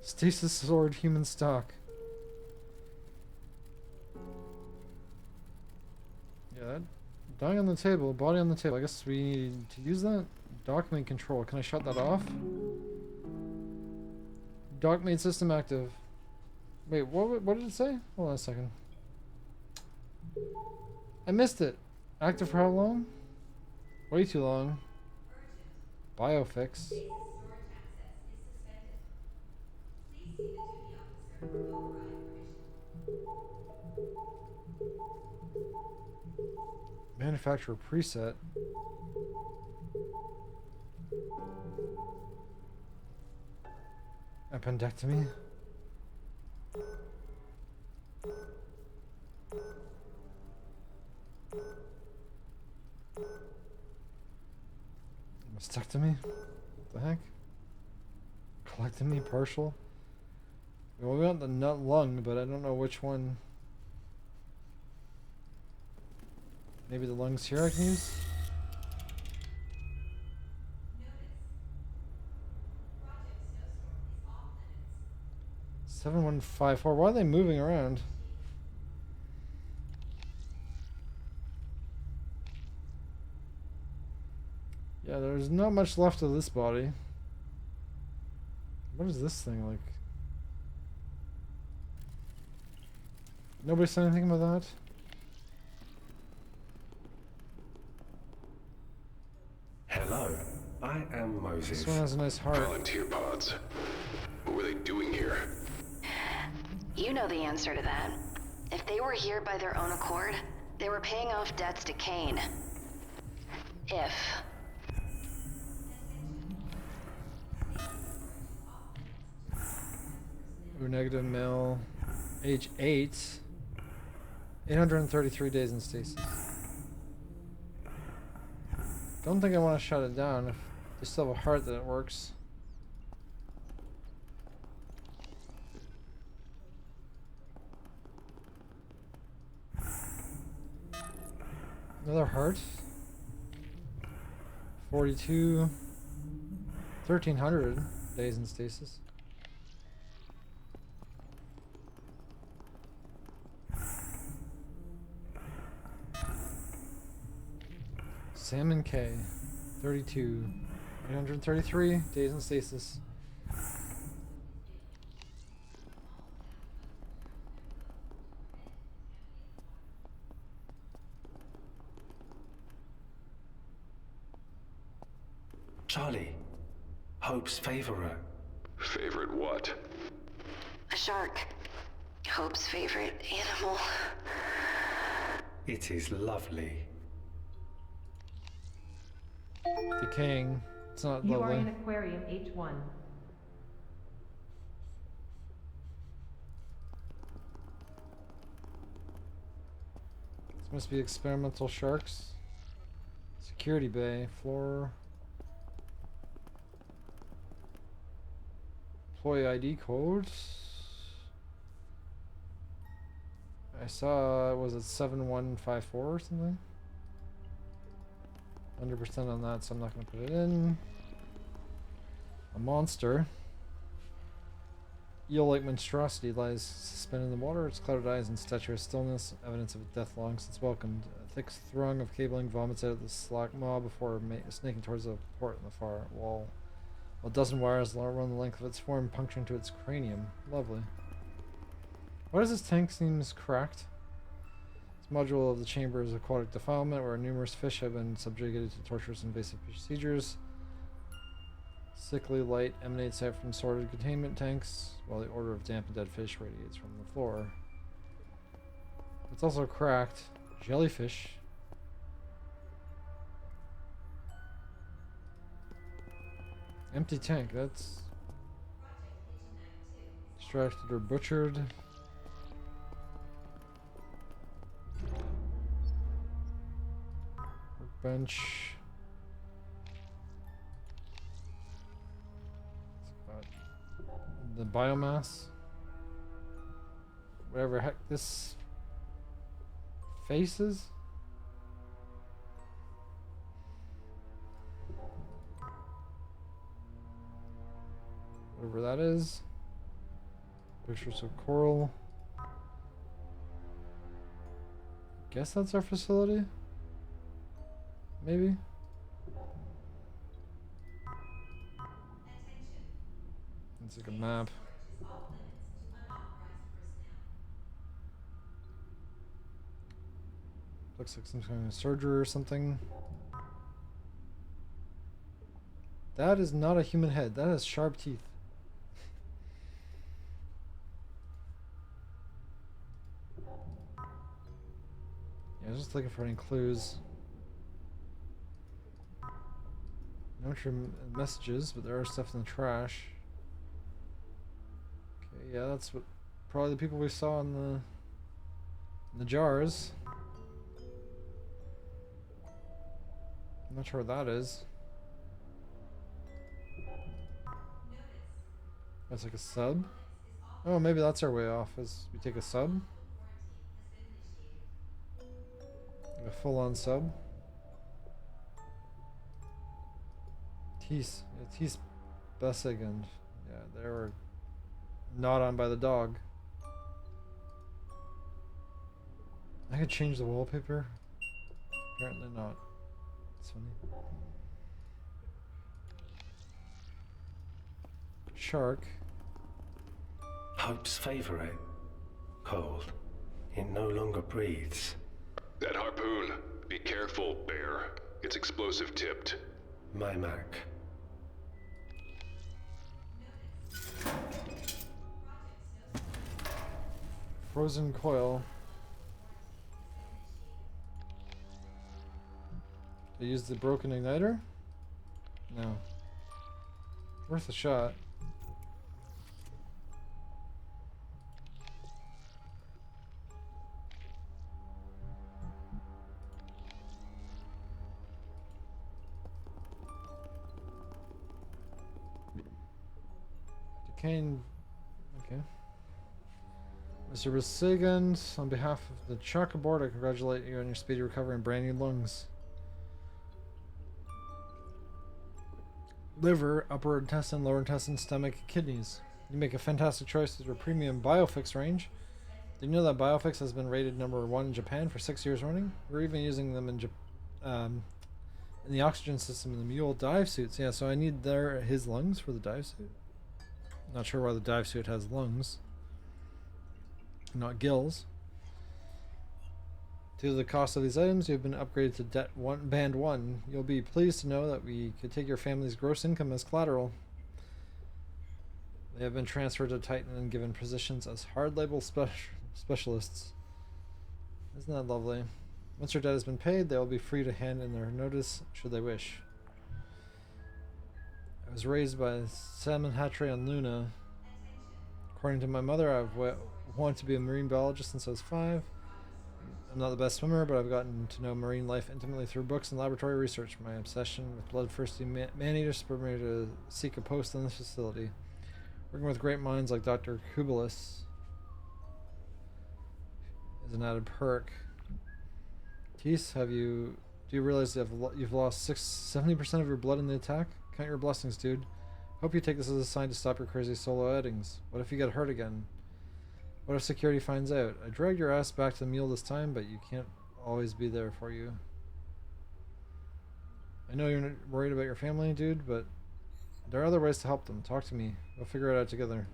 Stasis sword human stock. Yeah, that dying on the table, body on the table. I guess we need to use that. Document control. Can I shut that off? Document system active. Wait, what did it say? Hold on a second. I missed it. Active for how long? Way too long. Biofix. Manufacturer preset. Appendectomy. Mastectomy? What the heck? Colectomy, partial? Well, we want the nut lung, but I don't know which one. Maybe the lungs here I can use? 7154. Why are they moving around? Yeah, there's not much left of this body. What is this thing like? Nobody said anything about that? Hello, I am Moses. This one has a nice heart. Volunteer pods. What were they doing here? You know the answer to that. If they were here by their own accord, they were paying off debts to Kane. If. Ooh, negative male. Age 8. 833 days in stasis. Don't think I want to shut it down if they still have a heart that it works. Another heart. 42. 1300 days in stasis. Salmon K. 32. 833 days in stasis. Charlie, Hope's favourite. Favorite what? A shark. Hope's favorite animal. It is lovely. Decaying. It's not You are lovely. in Aquarium H1. This must be experimental sharks. Security bay. Floor. Employee ID code. I saw, was it 7154 or something? 100% on that, so I'm not going to put it in. A monster. Eel-like monstrosity lies suspended in the water, its clouded eyes and statuesque stillness, evidence of a death long since welcomed. A thick throng of cabling vomits out of the slack maw before snaking towards a port in the far wall. A dozen wires run the length of its form, puncturing to its cranium. Lovely. Why does this tank seems cracked? This module of the chamber is aquatic defilement, where numerous fish have been subjugated to torturous invasive procedures. Sickly light emanates out from sorted containment tanks, while the odor of damp and dead fish radiates from the floor. It's also cracked. Jellyfish. Empty tank, that's extracted or butchered. Workbench. The biomass. Whatever heck this face is. Whatever that is. Pictures of coral. Guess that's our facility? Maybe? It's like a map. Looks like some kind of surgery or something. That is not a human head. That has sharp teeth. Yeah, I was just looking for any clues. No extra messages, but there are stuff in the trash. Okay, yeah, that's what probably the people we saw in the jars. I'm not sure what that is. That's like a sub. Oh, maybe that's our way off, as we take a sub. Like a full-on sub. Tees Bessig, and yeah, they were gnawed on by the dog. I could change the wallpaper. Apparently not. It's funny. Shark. Hope's favourite. Cold. It no longer breathes. That harpoon. Be careful, Bear. It's explosive tipped. My Mac. Frozen coil. They use the broken igniter? No. Worth a shot. Decaying. Okay. Mr. Besigand, on behalf of the Chaka board, I congratulate you on your speedy recovery and brand new lungs. Liver, upper intestine, lower intestine, stomach, kidneys. You make a fantastic choice with your premium Biofix range. Did you know that Biofix has been rated #1 in Japan for 6 years running? We're even using them in the oxygen system in the mule dive suits. Yeah, so I need his lungs for the dive suit. Not sure why the dive suit has lungs, not gills. Due to the cost of these items, you have been upgraded to Band 1. You'll be pleased to know that we could take your family's gross income as collateral. They have been transferred to Titan and given positions as hard label specialists. Isn't that lovely? Once your debt has been paid, they will be free to hand in their notice should they wish. I was raised by Salmon Hatchery on Luna. According to my mother, I've wanted to be a marine biologist since I was 5. I'm not the best swimmer, but I've gotten to know marine life intimately through books and laboratory research. My obsession with bloodthirsty man-eaters spurred me to seek a post in this facility. Working with great minds like Dr. Kubelis is an added perk. Tease, do you realize you've lost 70% of your blood in the attack? Count your blessings, dude. Hope you take this as a sign to stop your crazy solo outings. What if you get hurt again? What if security finds out? I dragged your ass back to the mule this time, but you can't always be there for you. I know you're not worried about your family, dude, but there are other ways to help them. Talk to me. We'll figure it out together.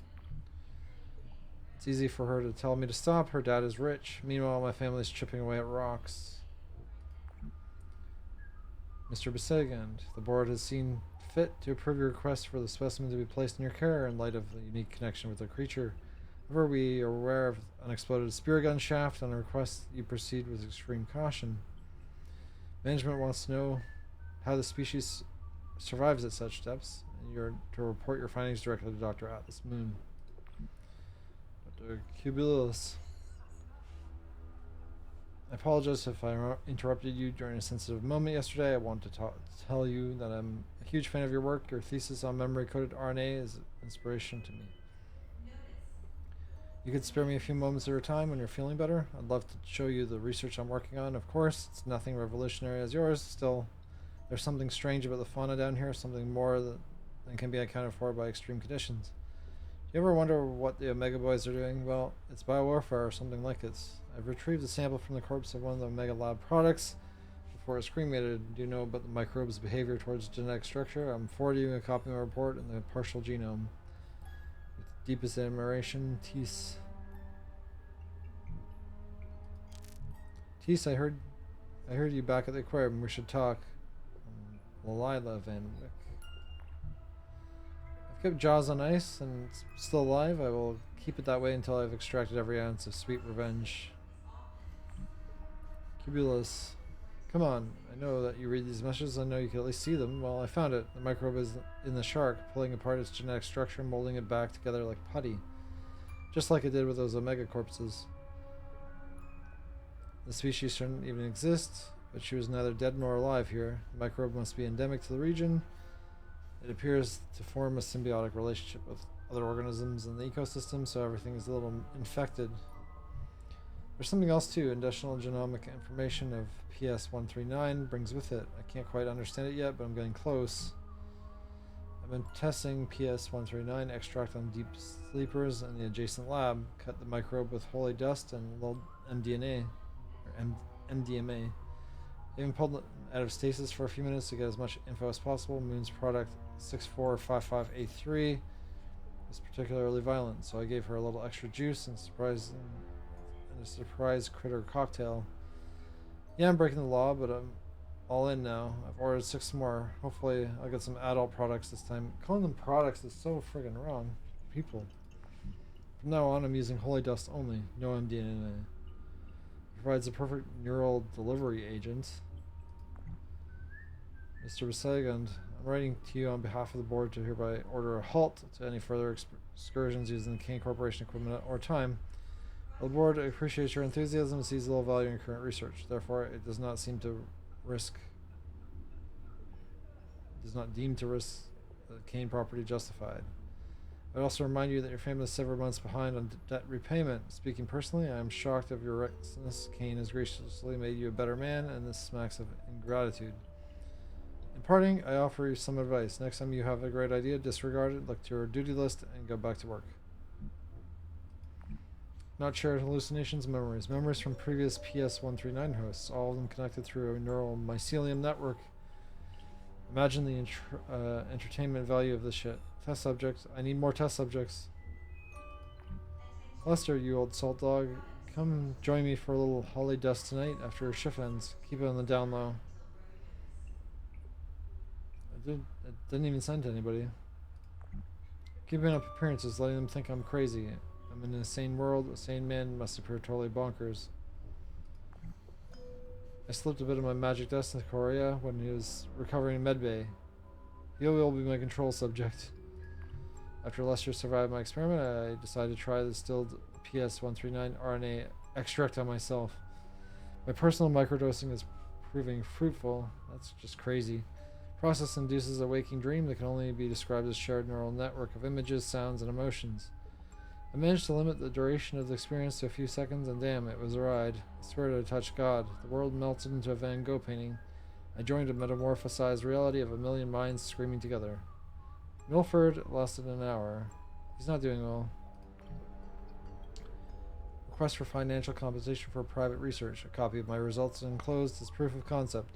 It's easy for her to tell me to stop. Her dad is rich. Meanwhile, my family's chipping away at rocks. Mr. Besigand, the board has seen fit to approve your request for the specimen to be placed in your care in light of the unique connection with the creature. However, we are aware of an exploded spear gun shaft and request you proceed with extreme caution. Management wants to know how the species survives at such depths, and you're to report your findings directly to Dr. Atlas Moon. Dr. Kubelis. I apologize if I interrupted you during a sensitive moment yesterday. I want to tell you that I'm a huge fan of your work. Your thesis on memory-coded RNA is inspiration to me. You could spare me a few moments of your time when you're feeling better? I'd love to show you the research I'm working on. Of course, it's nothing revolutionary as yours. Still, there's something strange about the fauna down here, something more than can be accounted for by extreme conditions. Do you ever wonder what the Omega Boys are doing? Well, it's biowarfare or something like it. I've retrieved a sample from the corpse of one of the Omega Lab products before it's cremated. Do you know about the microbe's behavior towards genetic structure? I'm forwarding you a copy of my report in the partial genome. With deepest admiration, Tease. Tease, I heard you back at the aquarium. We should talk. Lila Van Wyck. I've kept Jaws on ice and it's still alive. I will keep it that way until I've extracted every ounce of sweet revenge. Cubulus. Come on, I know that you read these messages. I know you can at least see them. Well, I found it. The microbe is in the shark, pulling apart its genetic structure, molding it back together like putty. Just like it did with those Omega corpses. The species shouldn't even exist, but she was neither dead nor alive here. The microbe must be endemic to the region. It appears to form a symbiotic relationship with other organisms in the ecosystem, so everything is a little infected. There's something else too. Additional genomic information of PS139 brings with it. I can't quite understand it yet, but I'm getting close. I've been testing PS139 extract on deep sleepers in the adjacent lab. Cut the microbe with holy dust and little MDMA. MDMA. Even pulled it out of stasis for a few minutes to get as much info as possible. Moon's product 6455A3 is particularly violent, so I gave her a little extra juice and and a surprise critter cocktail. Yeah, I'm breaking the law, but I'm all in now. I've ordered 6 more. Hopefully, I'll get some adult products this time. Calling them products is so friggin' wrong. People. From now on, I'm using holy dust only. No mDNA. It provides a perfect neural delivery agent. Mr. Besegund, I'm writing to you on behalf of the board to hereby order a halt to any further excursions using the Kane Corporation equipment or time. The board appreciates your enthusiasm and sees little value in your current research. Therefore, it does not deem to risk the Kane property justified. I'd also remind you that your family is several months behind on debt repayment. Speaking personally, I am shocked of your recklessness. Kane has graciously made you a better man, and this smacks of ingratitude. In parting, I offer you some advice. Next time you have a great idea, disregard it, look to your duty list, and go back to work. Not shared hallucinations, memories. Memories from previous PS-139 hosts, all of them connected through a neural mycelium network. Imagine the entertainment value of this shit. Test subjects. I need more test subjects. Lester, you old salt dog, come join me for a little holly dust tonight after your shift ends. Keep it on the down low. I didn't even send to anybody. Keeping up appearances, letting them think I'm crazy. I'm in a sane world. A sane man must appear totally bonkers. I slipped a bit of my magic dust into Korea when he was recovering in medbay. He will be my control subject. After Lester survived my experiment, I decided to try the distilled PS-139 RNA extract on myself. My personal microdosing is proving fruitful. That's just crazy. Process induces a waking dream that can only be described as shared neural network of images, sounds, and emotions. I managed to limit the duration of the experience to a few seconds, and damn, it was a ride. I swear to touch God. The world melted into a Van Gogh painting. I joined a metamorphosized reality of a million minds screaming together. Milford lasted an hour. He's not doing well. Request for financial compensation for private research. A copy of my results is enclosed as proof of concept.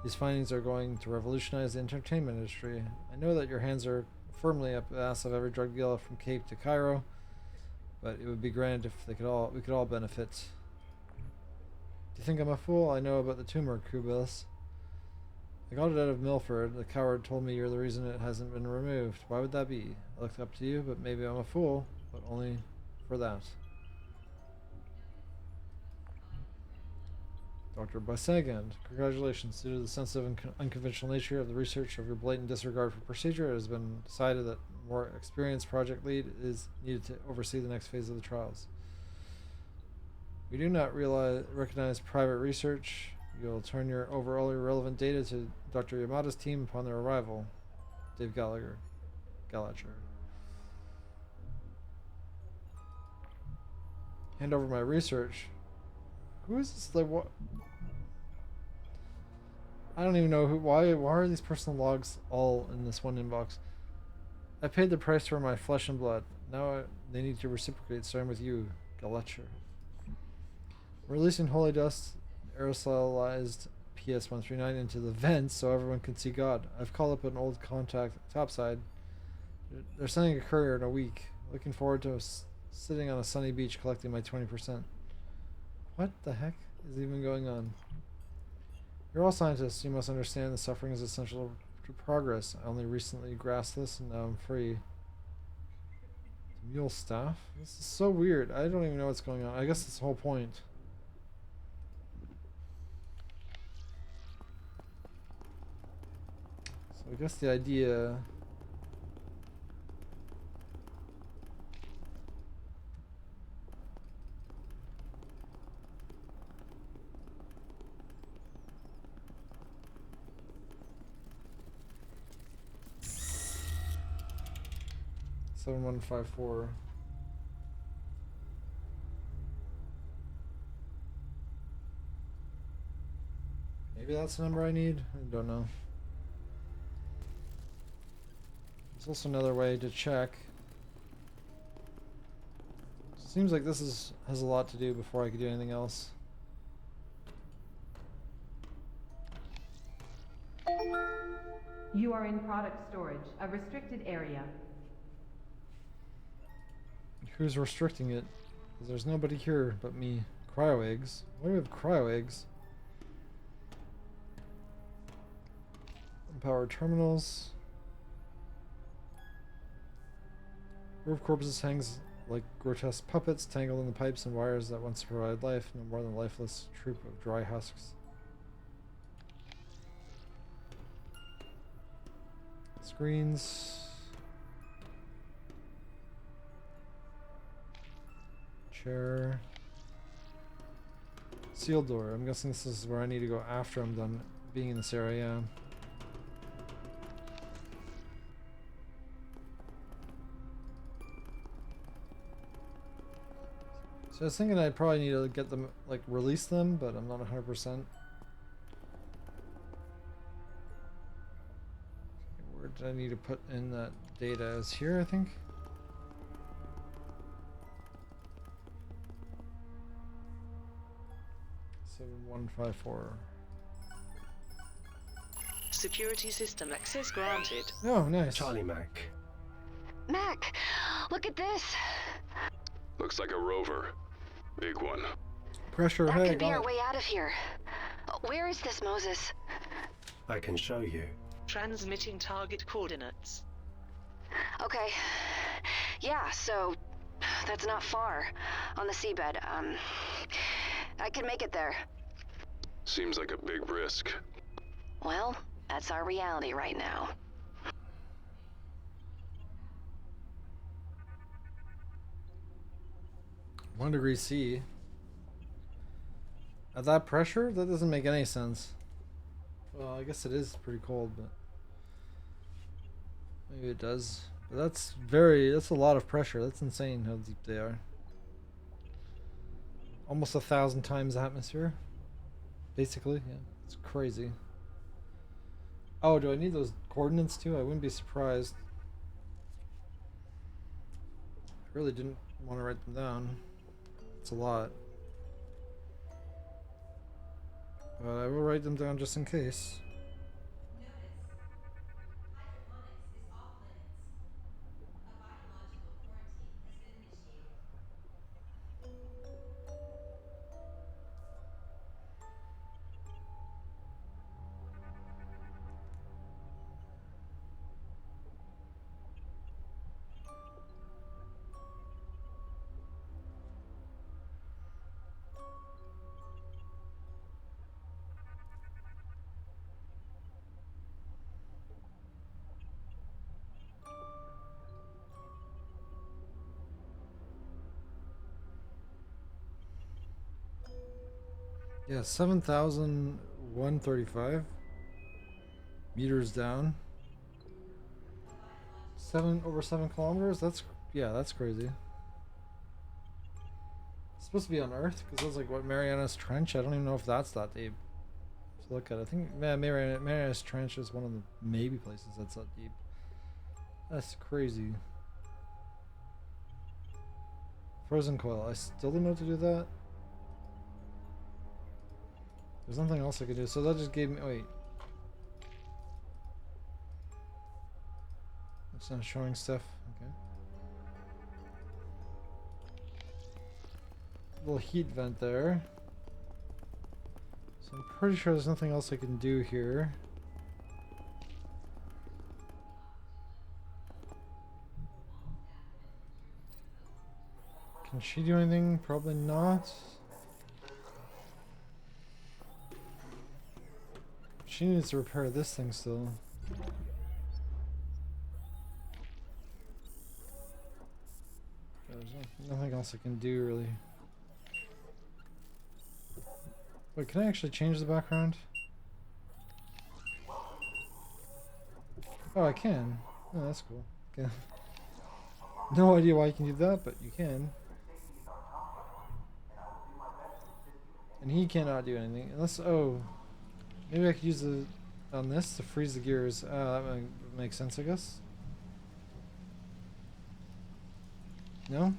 These findings are going to revolutionize the entertainment industry. I know that your hands are firmly up the ass of every drug dealer from Cape to Cairo, but it would be grand if we could all benefit. Do you think I'm a fool? I know about the tumor, Kubis. I got it out of Milford. The coward told me you're the reason it hasn't been removed. Why would that be? I looked up to you, but maybe I'm a fool, but only for that. Dr. Basagand, congratulations. Due to the sensitive and unconventional nature of the research of your blatant disregard for procedure, it has been decided that a more experienced project lead is needed to oversee the next phase of the trials. We do not recognize private research. You'll turn your overall irrelevant data to Dr. Yamada's team upon their arrival. Dave Gallagher. Hand over my research. Who is this? Like, what? I don't even know who. Why are these personal logs all in this one inbox? I paid the price for my flesh and blood. Now they need to reciprocate, starting with you, Galetcher. Releasing holy dust, aerosolized PS-139 into the vents so everyone can see God. I've called up an old contact topside. They're sending a courier in a week. Looking forward to sitting on a sunny beach collecting my 20%. What the heck is even going on? You're all scientists. You must understand the suffering is essential to progress. I only recently grasped this, and now I'm free. Mule staff? This is so weird. I don't even know what's going on. I guess that's the whole point. So I guess the idea... Seven 154. Maybe that's the number I need? I don't know. There's also another way to check. Seems like this has a lot to do before I could do anything else. You are in product storage, a restricted area. Who's restricting it? Because there's nobody here but me. Cryo eggs. Why do we have cryo eggs? Power terminals. Row of corpses hangs like grotesque puppets tangled in the pipes and wires that once provided life, no more than a lifeless troop of dry husks. Screens. Chair. Sealed door. I'm guessing this is where I need to go after I'm done being in this area. So I was thinking I'd probably need to get them, like, release them, but I'm not 100%. Where did I need to put in that data? Is here, I think? $7154. Security system access granted. Oh, nice. Charlie Mac. Mac, look at this. Looks like a rover. Big one. Pressure, That hey, could be got our it. way out of here. Where is this, Moses? I can show you. Transmitting target coordinates. Okay. Yeah, so that's not far. On the seabed. I can make it there. Seems like a big risk. Well, that's our reality right now. 1 degree C. At that pressure? That doesn't make any sense. Well, I guess it is pretty cold, but maybe it does. But that's a lot of pressure. That's insane how deep they are. Almost 1,000 times the atmosphere. Basically, yeah. It's crazy. Oh, do I need those coordinates too? I wouldn't be surprised. I really didn't want to write them down. It's a lot. But I will write them down just in case. Yeah, 7,135 meters down. Over 7 kilometers? That's crazy. It's supposed to be on Earth because that's like what Mariana's Trench. I don't even know if that's that deep to look at. I think Mariana's Trench is one of the maybe places that's that deep. That's crazy. Frozen coil. I still don't know how to do that. There's nothing else I could do, so that just gave me. Wait. It's not showing stuff. Okay. Little heat vent there. So I'm pretty sure there's nothing else I can do here. Can she do anything? Probably not. She needs to repair this thing still. There's nothing else I can do really. Wait, can I actually change the background? Oh, I can. Oh, that's cool. Okay. No idea why you can do that, but you can. And he cannot do anything unless. Oh. Maybe I could use the on this to freeze the gears. That would make sense, I guess. No?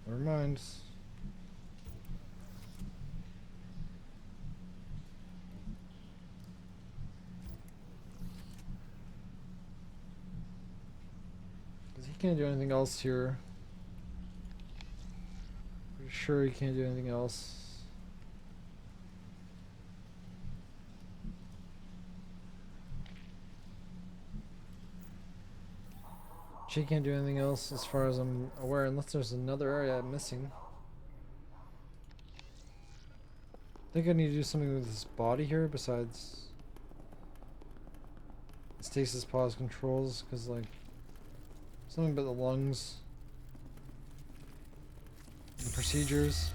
Never mind. Because he can't do anything else here. sure he can't do anything else. She can't do anything else as far as I'm aware, unless there's another area I'm missing. I think I need to do something with this body here besides stasis pause controls, because like something about the lungs and procedures.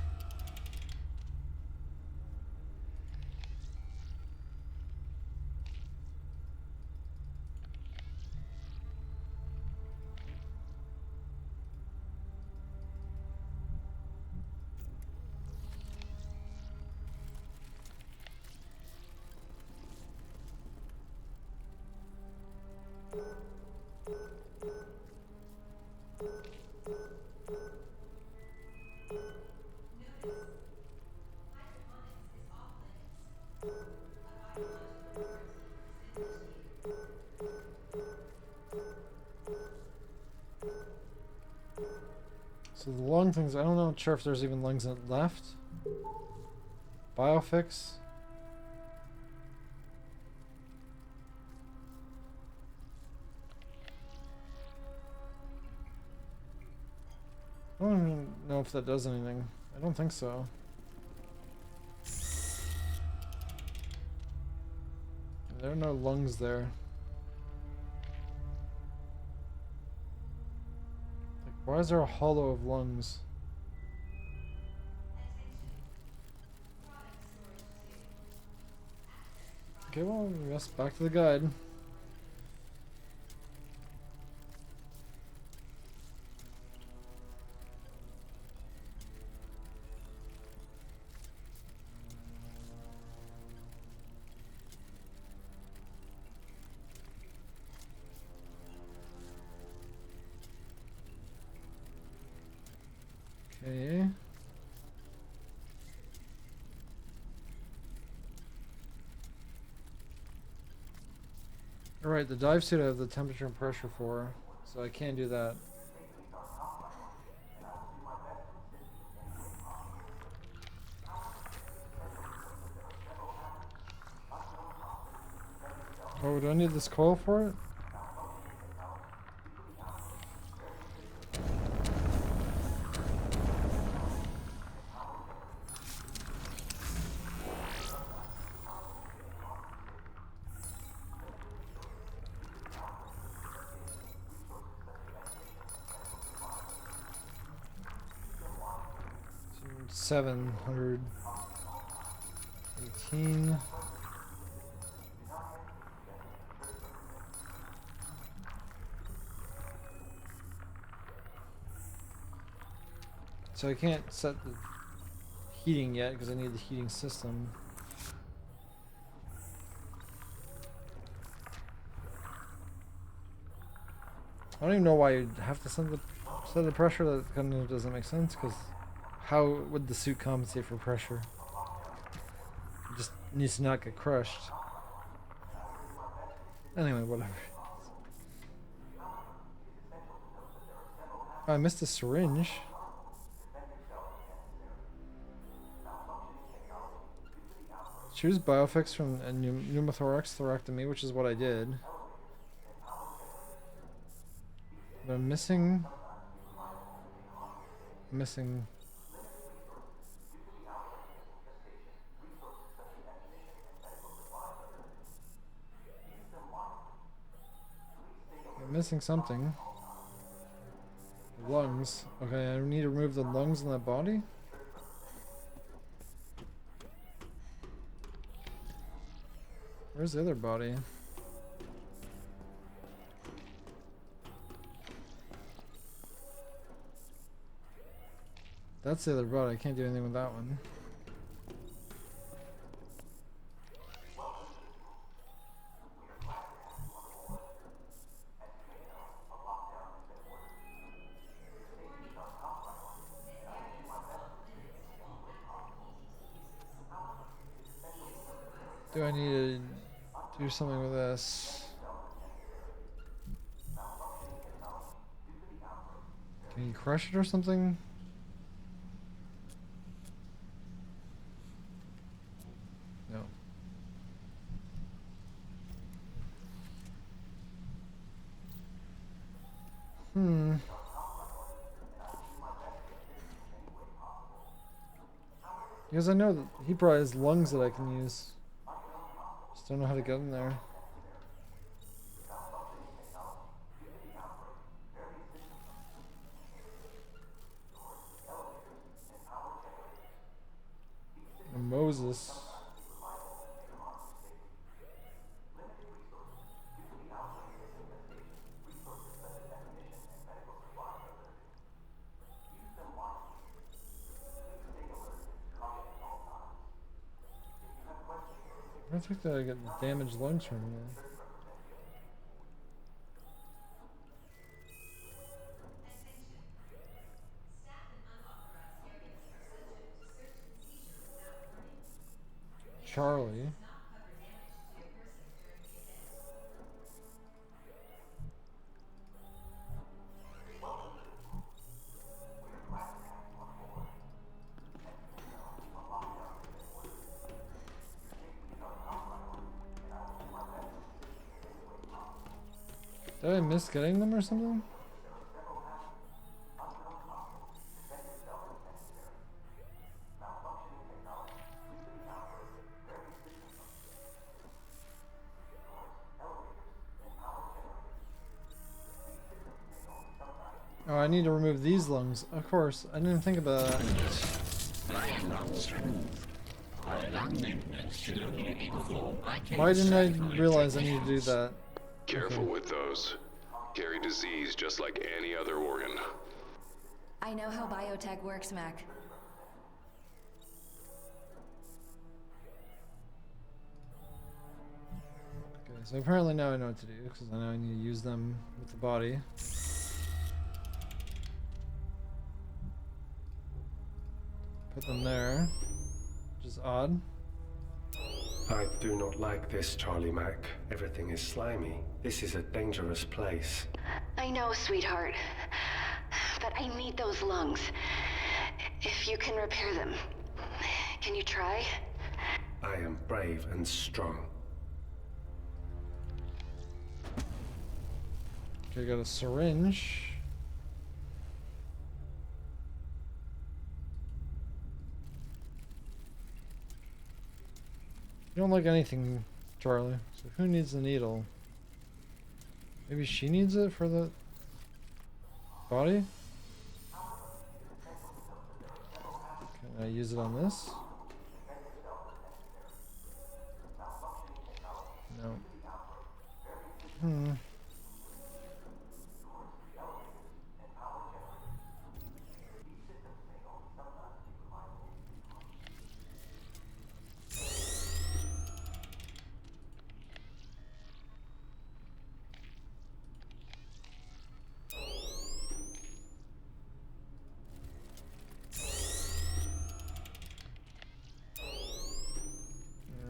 So the lung things, I don't know, sure if there's even lungs left. Biofix. I don't even know if that does anything. I don't think so. There are no lungs there. Like, why is there a hollow of lungs? Okay, well, I guess back to the guide. Okay. Alright, the dive suit I have the temperature and pressure for, so I can't do that. Oh, do I need this coil for it? So 718. So I can't set the heating yet because I need the heating system. I don't even know why you'd have to set the pressure. That kind of doesn't make sense, because how would the suit compensate for pressure? It just needs to not get crushed. Anyway, whatever. Oh, I missed a syringe. Choose biofix from a pneumothorax thoracotomy, which is what I did. But I'm missing. I'm missing something. Lungs. Okay, I need to remove the lungs in that body. Where's the other body? That's the other body. I can't do anything with that one. Do I need to do something with this? Can you crush it or something? Because I know that he probably has lungs that I can use. Just don't know how to get in there. And Moses. I think that I get damaged lungs from him. Charlie. Did I miss getting them or something? Oh, I need to remove these lungs. Of course, I didn't think about that. Why didn't I realize I need to do that? Careful with those. Carry disease just like any other organ. I know how biotech works, Mac. Okay, so apparently now I know what to do, because I know I need to use them with the body. Put them there, which is odd. I do not like this, Charlie Mac. Everything is slimy. This is a dangerous place. I know, sweetheart. But I need those lungs. If you can repair them. Can you try? I am brave and strong. Okay, got a syringe. You don't like anything, Charlie. So who needs the needle? Maybe she needs it for the body? Can I use it on this? No.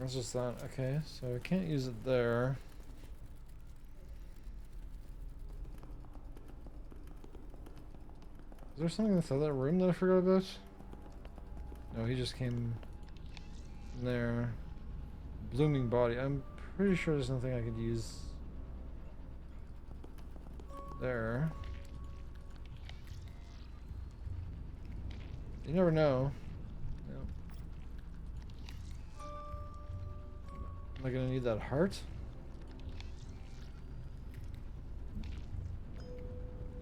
That's just that. Okay, so I can't use it there. Is there something inside that room that I forgot about? No, he just came in there. Blooming body. I'm pretty sure there's nothing I could use there. You never know. Am I gonna need that heart?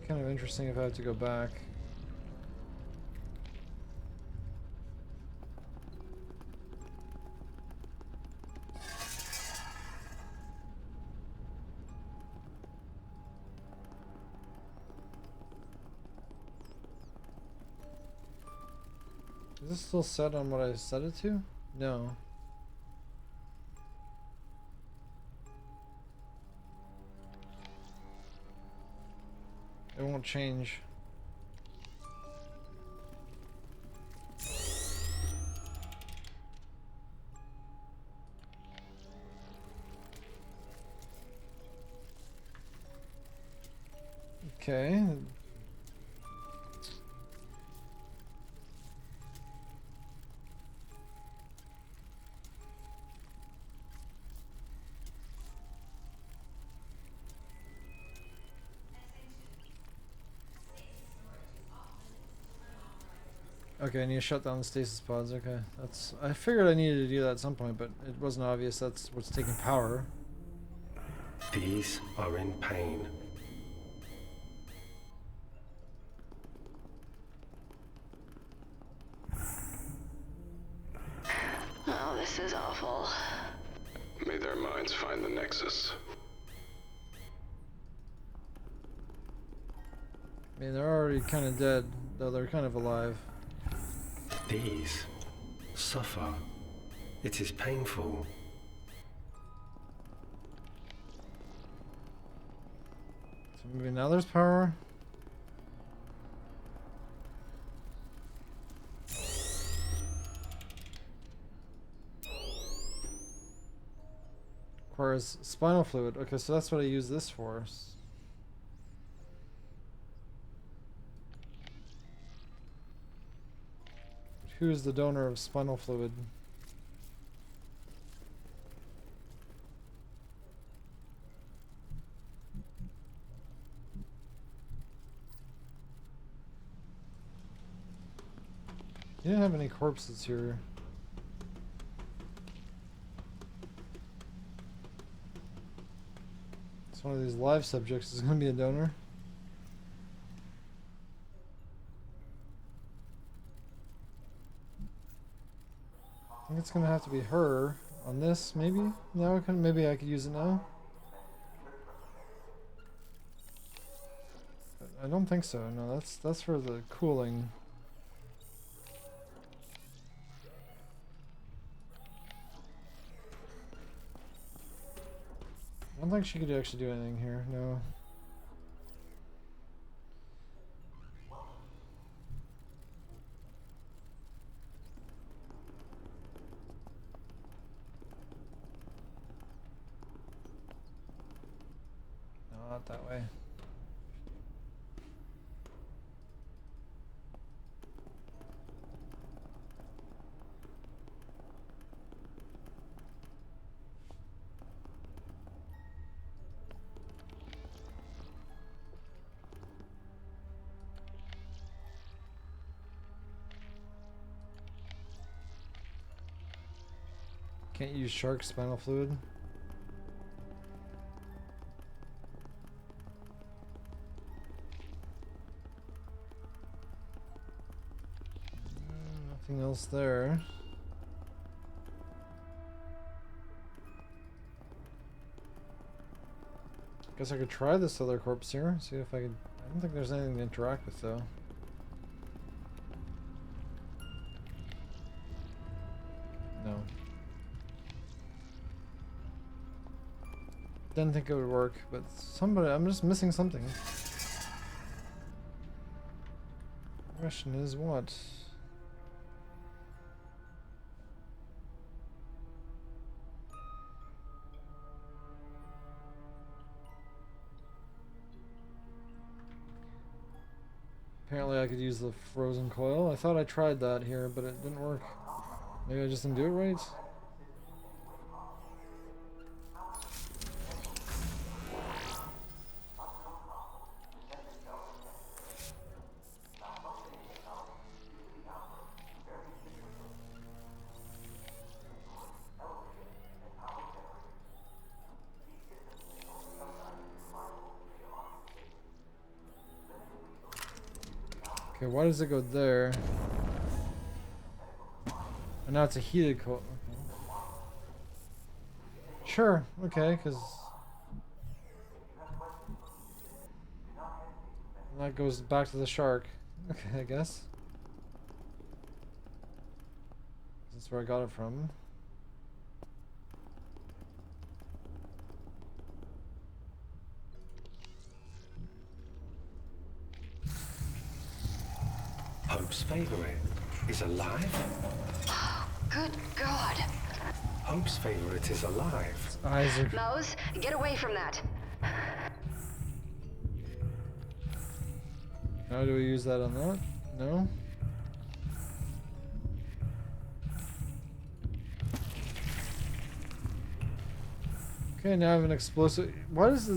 Kind of interesting if I have to go back. Is this still set on what I set it to? No. It won't change. Okay. Okay, I need to shut down the stasis pods. Okay, that's. I figured I needed to do that at some point, but it wasn't obvious. That's what's taking power. These are in pain. Oh, this is awful. May their minds find the Nexus. I mean, they're already kind of dead, though they're kind of alive. These suffer. It is painful. So maybe now there's power. Requires spinal fluid. Okay, so that's what I use this for. Who's the donor of spinal fluid? You didn't have any corpses here. So one of these live subjects is going to be a donor. I think it's going to have to be her on this, maybe? Now maybe I could use it now? But I don't think so. No, that's for the cooling. I don't think she could actually do anything here, no. No, not that way. Can't use shark spinal fluid. Nothing else there. Guess I could try this other corpse here, see if I could. I don't think there's anything to interact with though. No. Didn't think it would work, but I'm just missing something. The question is what? Apparently I could use the frozen coil. I thought I tried that here, but it didn't work. Maybe I just didn't do it right? Okay, why does it go there? And now it's a heated coil. Okay. Sure, okay, because that goes back to the shark. Okay, I guess. That's where I got it from. Hope's favorite is alive? Oh, good God. Hope's favorite is alive. Eyes are... Mouse, get away from that. How do we use that on that? No? Okay, now I have an explosive. Why is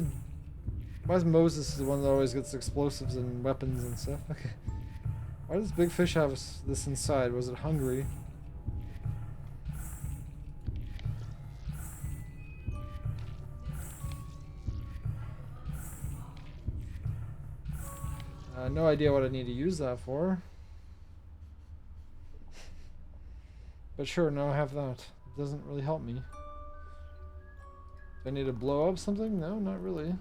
Moses the one that always gets explosives and weapons and stuff? Okay. Why does Big Fish have this inside? Was it hungry? No idea what I need to use that for. But sure, now I have that. It doesn't really help me. Do I need to blow up something? No, not really.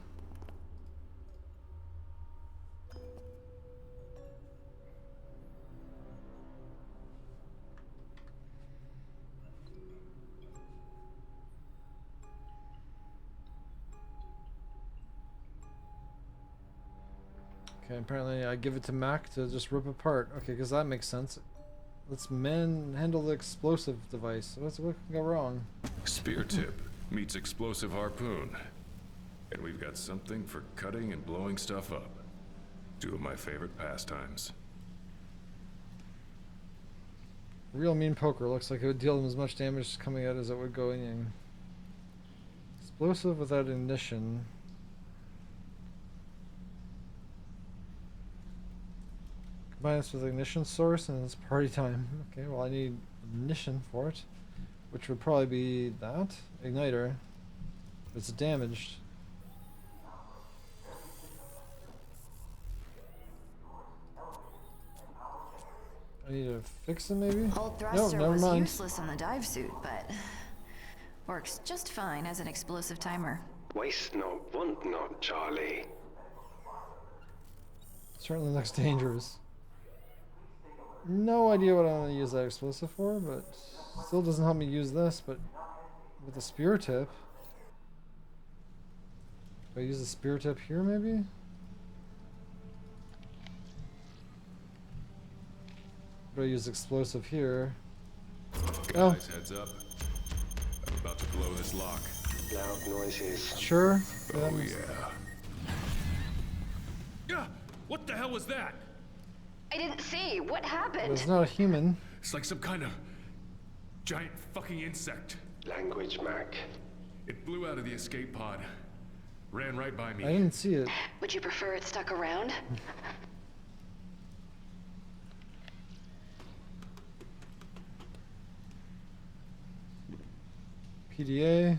Okay, apparently I give it to Mac to just rip apart. Okay, because that makes sense. Let's handle the explosive device. What can go wrong? Spear tip meets explosive harpoon. And we've got something for cutting and blowing stuff up. Two of my favorite pastimes. Real mean poker. Looks like it would deal them as much damage coming out as it would going in. Explosive without ignition. Combine this with ignition source and it's party time. Okay, well I need ignition for it. Which would probably be that. Igniter. It's damaged. I need to fix it maybe? Old No, thruster never was mind. useless in the dive suit, but works just fine as an explosive timer. Waste not, want not, Charlie. Certainly looks dangerous. No idea what I'm going to use that explosive for, but still doesn't help me use this, but with a spear tip. Do I use the spear tip here maybe? Do I use explosive here? Guys, heads up. I'm about to blow this lock. Loud noises. Sure. Oh yeah. Yeah! What the hell was that? I didn't see. What happened? It's not a human. It's like some kind of giant fucking insect. Language, Mac. It blew out of the escape pod. Ran right by me. I didn't see it. Would you prefer it stuck around? PDA.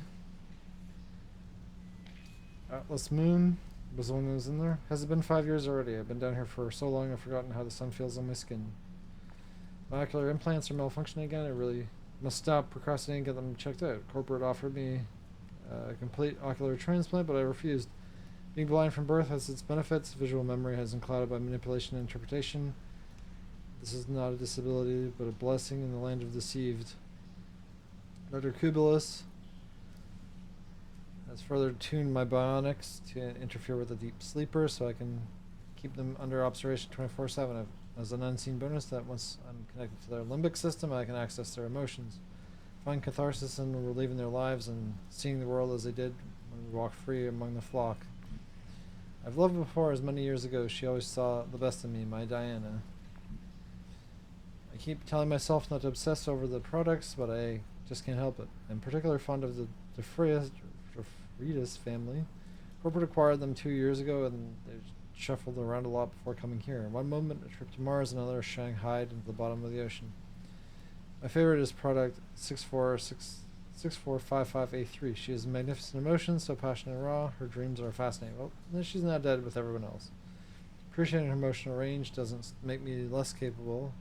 Atlas Moon was the one that was in there. Has it been 5 years already? I've been down here for so long I've forgotten how the sun feels on my skin. My ocular implants are malfunctioning again. I really must stop procrastinating and get them checked out. Corporate offered me a complete ocular transplant, but I refused. Being blind from birth has its benefits. Visual memory has been clouded by manipulation and interpretation. This is not a disability, but a blessing in the land of deceived. Dr. Kubilis has further tuned my bionics to interfere with the deep sleeper so I can keep them under observation 24/7. As an unseen bonus that once I'm connected to their limbic system, I can access their emotions. Find catharsis in relieving their lives and seeing the world as they did when we walked free among the flock. I've loved before as many years ago. She always saw the best in me, my Diana. I keep telling myself not to obsess over the products, but I just can't help it. I'm particularly fond of the DeFreitas family. Corporate acquired them 2 years ago, and they've shuffled around a lot before coming here. One moment a trip to Mars, another Shanghai into the bottom of the ocean. My favorite is product 6455A3. She has magnificent emotions, so passionate and raw. Her dreams are fascinating. Well, she's not dead with everyone else. Appreciating her emotional range doesn't make me less culpable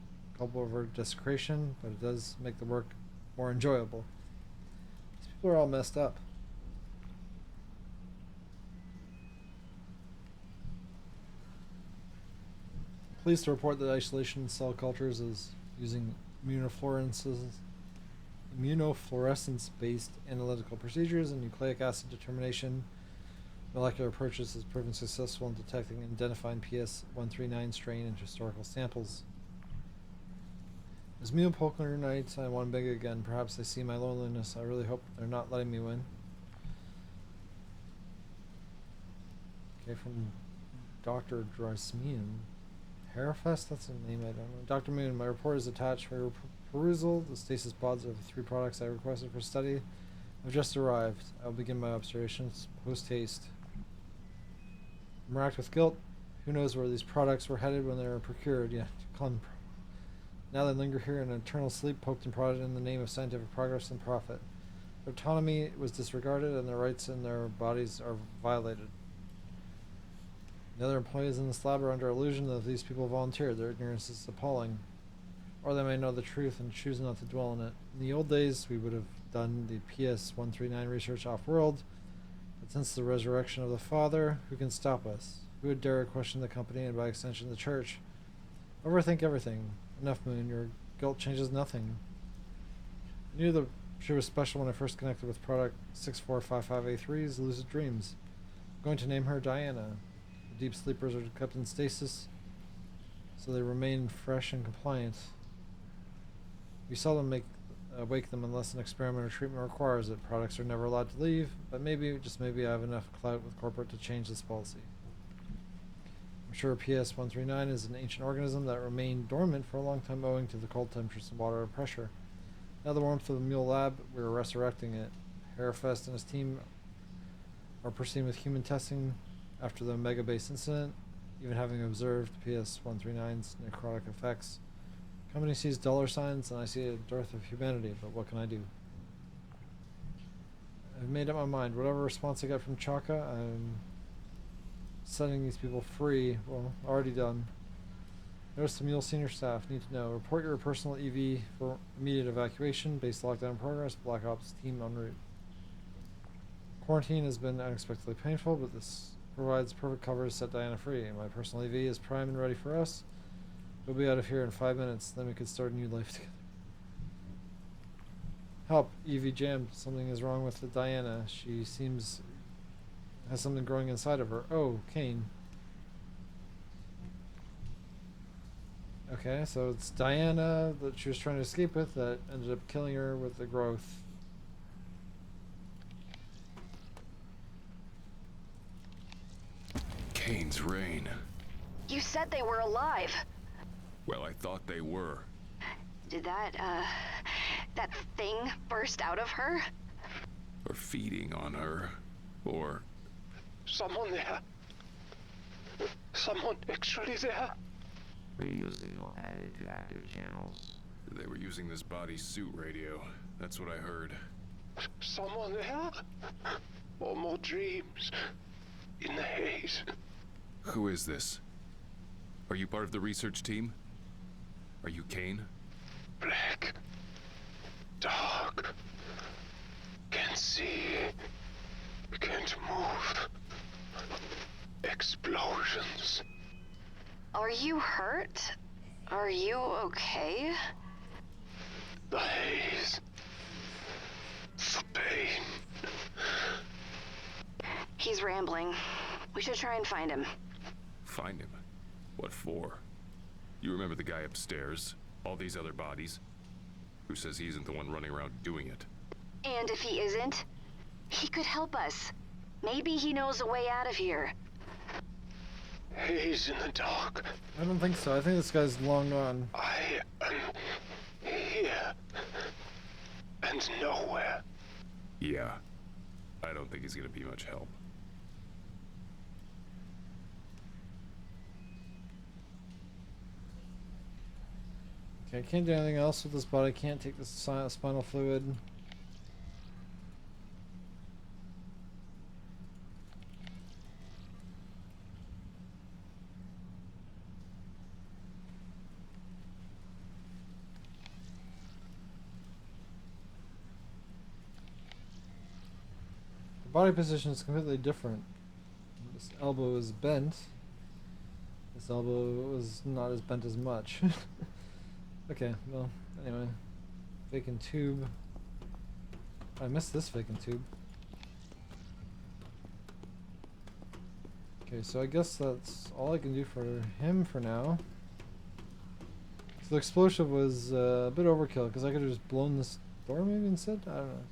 of her desecration, but it does make the work more enjoyable. These people are all messed up. Pleased to report that isolation cell cultures is using immunofluorescence-based analytical procedures and nucleic acid determination. Molecular approaches has proven successful in detecting and identifying PS139 strain in historical samples. As Mew Poker nights, I won big again. Perhaps they see my loneliness. I really hope they're not letting me win. Okay, from Dr. Drysmian. Harafest? That's a name I don't know. Dr. Moon, my report is attached for your perusal. The stasis pods of the 3 products I requested for study have just arrived. I will begin my observations post-haste. I'm racked with guilt. Who knows where these products were headed when they were procured? Yeah, now they linger here in eternal sleep, poked and prodded in the name of scientific progress and profit. Their autonomy was disregarded, and their rights in their bodies are violated. The other employees in this lab are under illusion that these people volunteered. Their ignorance is appalling. Or they may know the truth and choose not to dwell in it. In the old days, we would have done the PS-139 research off-world, but since the resurrection of the Father, who can stop us? Who would dare question the company and by extension the church? Overthink everything. Enough, Moon. Your guilt changes nothing. I knew that she was special when I first connected with product 6455A3's Lucid Dreams. I'm going to name her Diana. The deep sleepers are kept in stasis, so they remain fresh and compliant. We seldom wake them unless an experiment or treatment requires it. Products are never allowed to leave, but maybe, just maybe, I have enough clout with corporate to change this policy. I'm sure PS-139 is an ancient organism that remained dormant for a long time owing to the cold temperatures and water pressure. Now the warmth of the Mule Lab, we are resurrecting it. Harefest and his team are proceeding with human testing after the Omega Base incident, even having observed PS-139's necrotic effects. Company sees dollar signs and I see a dearth of humanity, but what can I do? I've made up my mind. Whatever response I get from Chaka, I'm setting these people free. Well, already done. Notice the Mule senior staff need to know. Report your personal EV for immediate evacuation. Base lockdown in progress. Black Ops team en route. Quarantine has been unexpectedly painful, but this provides perfect cover to set Diana free. My personal EV is prime and ready for us. We'll be out of here in 5 minutes, then we could start a new life together. Help! EV jammed. Something is wrong with the Diana. She has something growing inside of her. Oh, Kane. Okay, so it's Diana that she was trying to escape with that ended up killing her with the growth. Kane's reign. You said they were alive. Well, I thought they were. Did that thing burst out of her? Or feeding on her. Or... Someone there. Someone actually there. Radio signal added to active channels. They were using this body suit radio. That's what I heard. Someone there? Or more dreams. In the haze. Who is this? Are you part of the research team? Are you Kane? Black. Dark. Can't see. Can't move. Explosions. Are you hurt? Are you okay? The haze. The pain. He's rambling. We should try and find him. Find him? What for? You remember the guy upstairs? All these other bodies? Who says he isn't the one running around doing it? And if he isn't, he could help us. Maybe he knows a way out of here. Haze in the dark. I don't think so. I think this guy's long gone. I am here. And nowhere. Yeah. I don't think he's gonna be much help. Okay, I can't do anything else with this body. I can't take the spinal fluid. The body position is completely different. This elbow is bent. This elbow is not as bent as much. Okay, well, anyway. Vacant tube. I missed this vacant tube. Okay, so I guess that's all I can do for him for now. So the explosive was a bit overkill, because I could have just blown this door maybe instead? I don't know.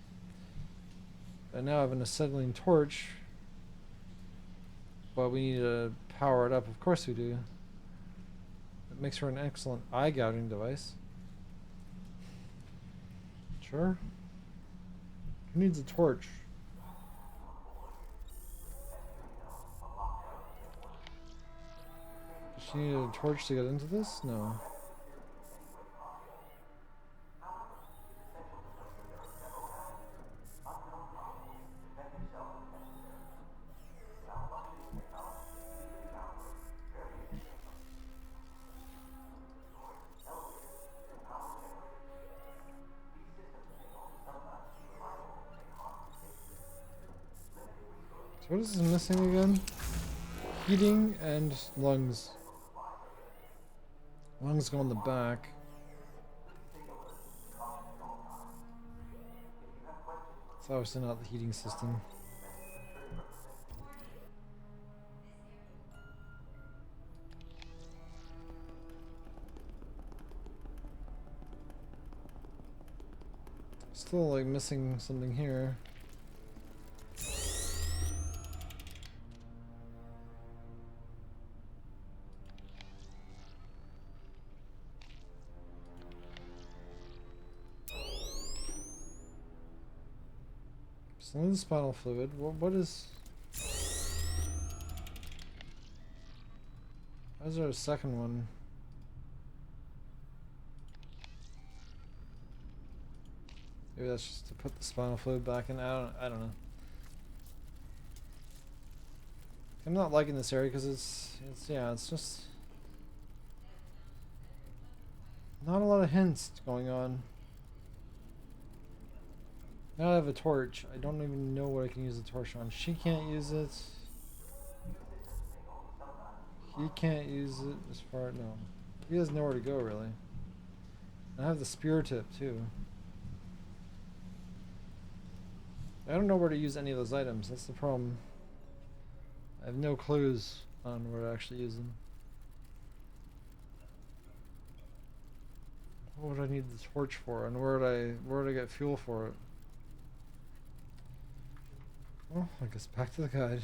And now I have an acetylene torch. But we need to power it up. Of course we do. It makes her an excellent eye gouging device. Sure. Who needs a torch? She needed a torch to get into this? No. So what is missing again? Heating and lungs. Lungs go on the back. It's obviously not the heating system. Still like missing something here. Some of the spinal fluid. What is? Why is there a second one? Maybe that's just to put the spinal fluid back in. I don't know. I'm not liking this area because it's just not a lot of hints going on. Now I have a torch. I don't even know what I can use the torch on. She can't use it. He can't use it as far. No, he has nowhere to go really. I have the spear tip too. I don't know where to use any of those items. That's the problem. I have no clues on where to actually use them. What would I need the torch for, and where would I get fuel for it? Well, I guess back to the guide.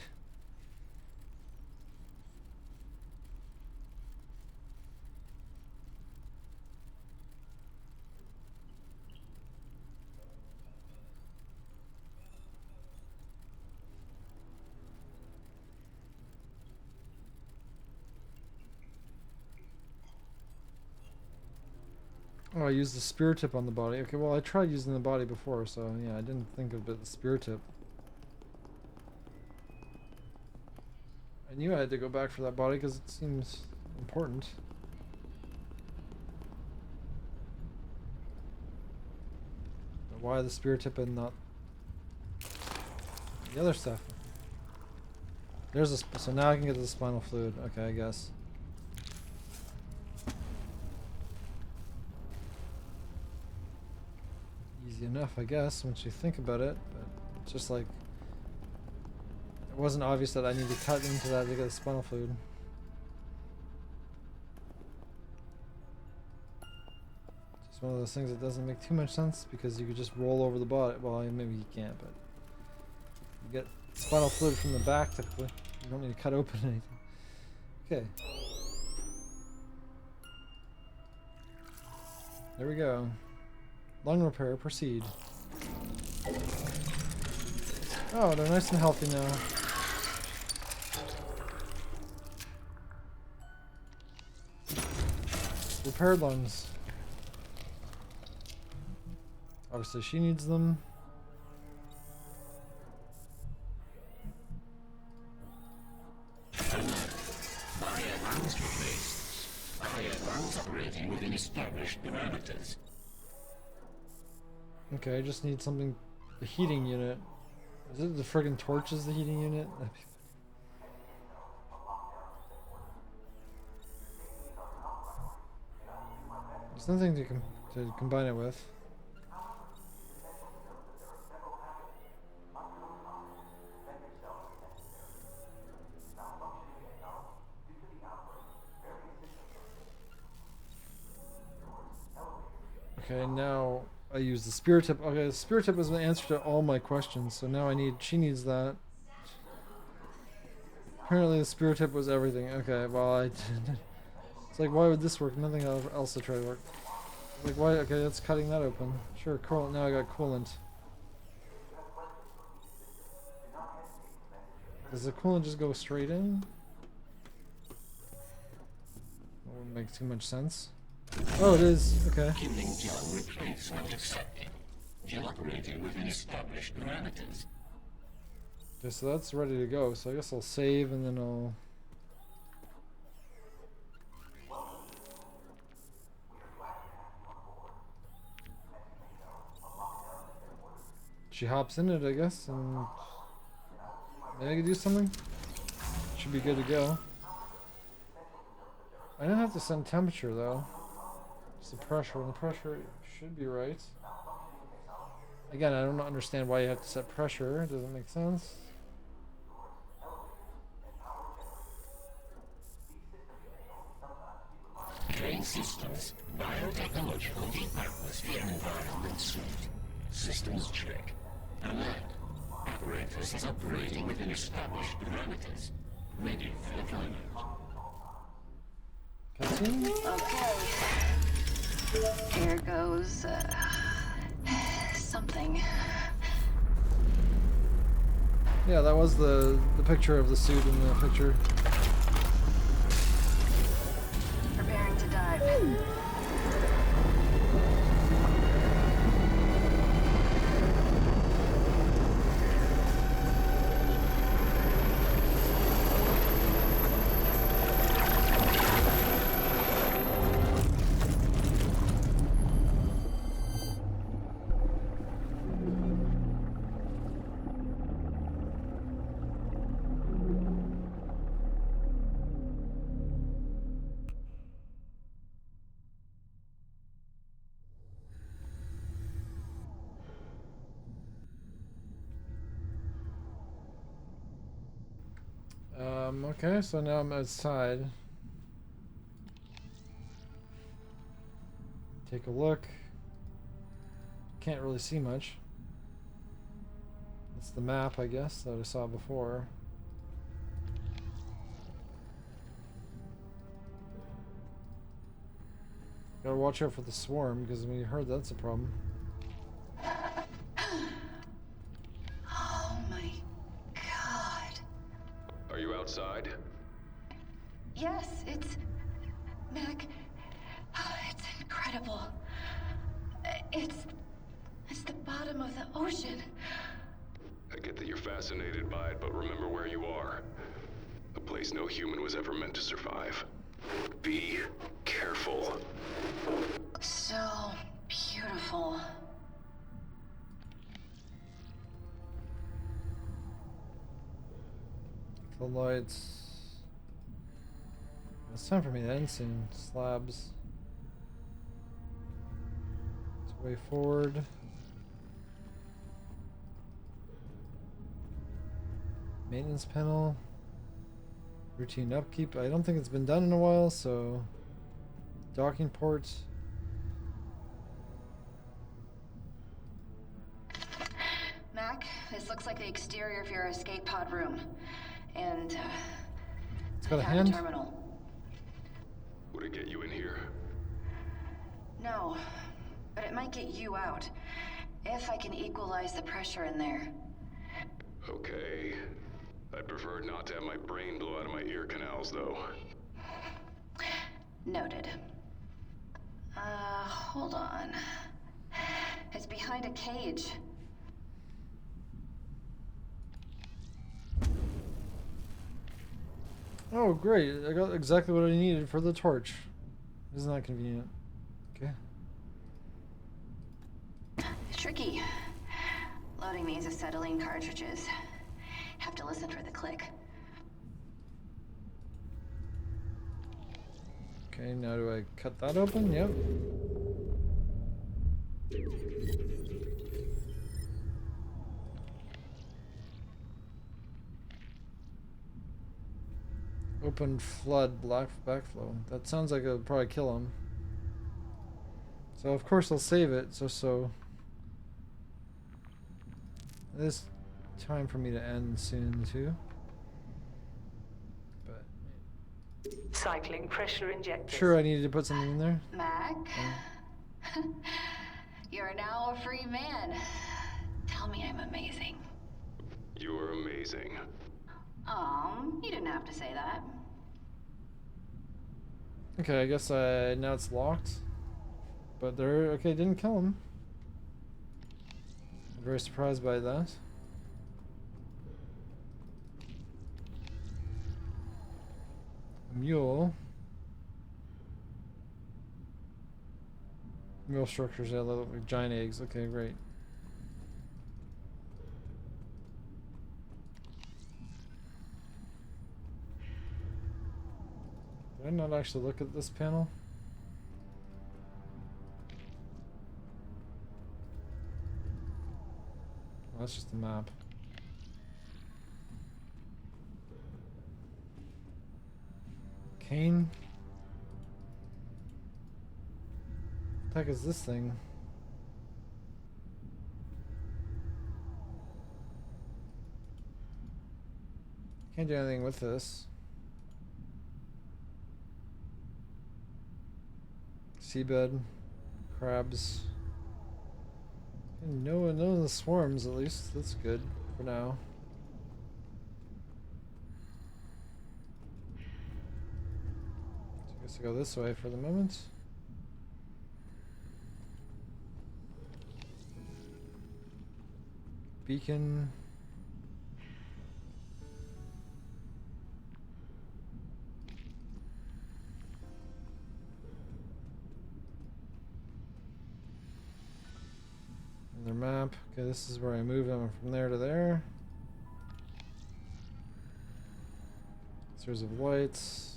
Oh, I used the spear tip on the body. Okay, well I tried using the body before, so yeah, I didn't think of it, the spear tip. I knew I had to go back for that body because it seems important. But why the spear tip and not the other stuff? There's a so now I can get the spinal fluid. Okay, I guess. Easy enough, I guess, once you think about it. But it's just like it wasn't obvious that I need to cut into that to get the spinal fluid. Just one of those things that doesn't make too much sense because you could just roll over the body. Well, maybe you can't, but you get spinal fluid from the back typically. You don't need to cut open anything. Okay. There we go. Lung repair, proceed. Oh, they're nice and healthy now. Repaired lungs. Obviously she needs them. Lungs replaced. Lungs operating within established parameters. Okay, I just need something. The heating unit. Is it the friggin' torch is the heating unit? There's nothing to combine it with. Okay, now I use the spear tip. Okay, the spear tip is the answer to all my questions, so now she needs that. Apparently the spear tip was everything. Okay, well it's like, why would this work? Nothing else to try to work. Like, why? Okay, that's cutting that open. Sure, cool. Now I got coolant. Does the coolant just go straight in? make too much sense. Oh, it is. Okay. Killing John replace not accepted. You're operating within established parameters. Okay, so that's ready to go. So I guess I'll save and then I'll. She hops in it, I guess, and maybe I can do something. Should be good to go. I don't have to send temperature though. Just the pressure, and the pressure should be right. Again, I don't understand why you have to set pressure. It doesn't make sense. Train systems, biotechnological deep atmosphere environment suite. Systems check. Alert. Apparatus is operating within established parameters. Ready for deployment. Okay. Here goes, something. Yeah, that was the picture of the suit in the picture. Preparing to dive. Okay, so now I'm outside. Take a look. Can't really see much. It's the map, I guess, that I saw before. Gotta watch out for the swarm, because when you heard that's a problem. Oh my god. Are you outside? Yes, it's... Mac... It's incredible. It's the bottom of the ocean. I get that you're fascinated by it, but remember where you are. A place no human was ever meant to survive. Be careful. So beautiful. The lights. It's time for me to end soon. Slabs. It's way forward. Maintenance panel. Routine upkeep. I don't think it's been done in a while, so docking port. Mac, this looks like the exterior of your escape pod room. And, It's got a I found hand? terminal. Would it get you in here? No, but it might get you out. If I can equalize the pressure in there. Okay. I'd prefer not to have my brain blow out of my ear canals, though. Noted. Hold on. It's behind a cage. Oh, great. I got exactly what I needed for the torch. Isn't that convenient? Okay. Tricky. Loading these acetylene cartridges. Have to listen for the click. Okay, now do I cut that open? Yep. Open flood, black backflow. That sounds like it'll probably kill him. So of course I'll save it, so it is time for me to end soon too. But Cycling pressure injectors. sure, I needed to put something in there. Mac? You're now a free man. Tell me I'm amazing. You are amazing. You didn't have to say that. Okay, I guess now it's locked. But they're okay. Didn't kill him. I'm very surprised by that. Mule. Mule structures, yeah, look like giant eggs. Okay, great. Did I not actually look at this panel? Oh, that's just a map. Kane? What the heck is this thing? Can't do anything with this. Seabed, crabs. And none of the swarms, at least. That's good for now. So I guess I'll go this way for the moment. Beacon. Their map. Okay, this is where I move them from there to there. Series of lights.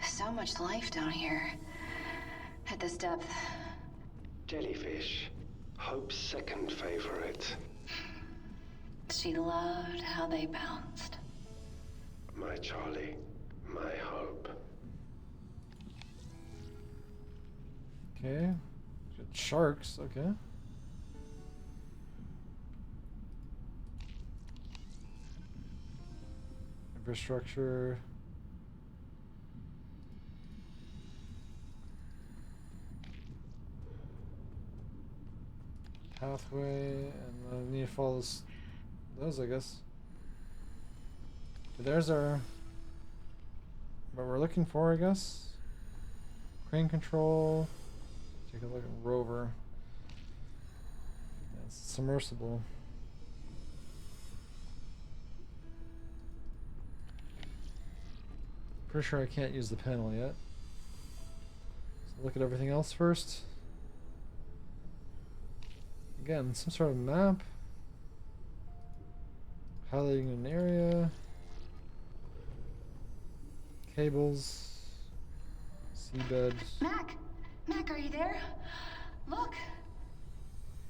So much life down here. At this depth. Jellyfish. Hope's second favorite. She loved how they bounced. My Charlie. My Hope. Okay. Got sharks, okay. Infrastructure. Pathway, and I need to follow those, I guess. Okay, there's our what we're looking for, I guess. Crane control. Take a look at rover. It's submersible. Pretty sure I can't use the panel yet. So look at everything else first. Again, some sort of map. Highlighting an area. Cables. Seabed. Mac! Mac, are you there? Look!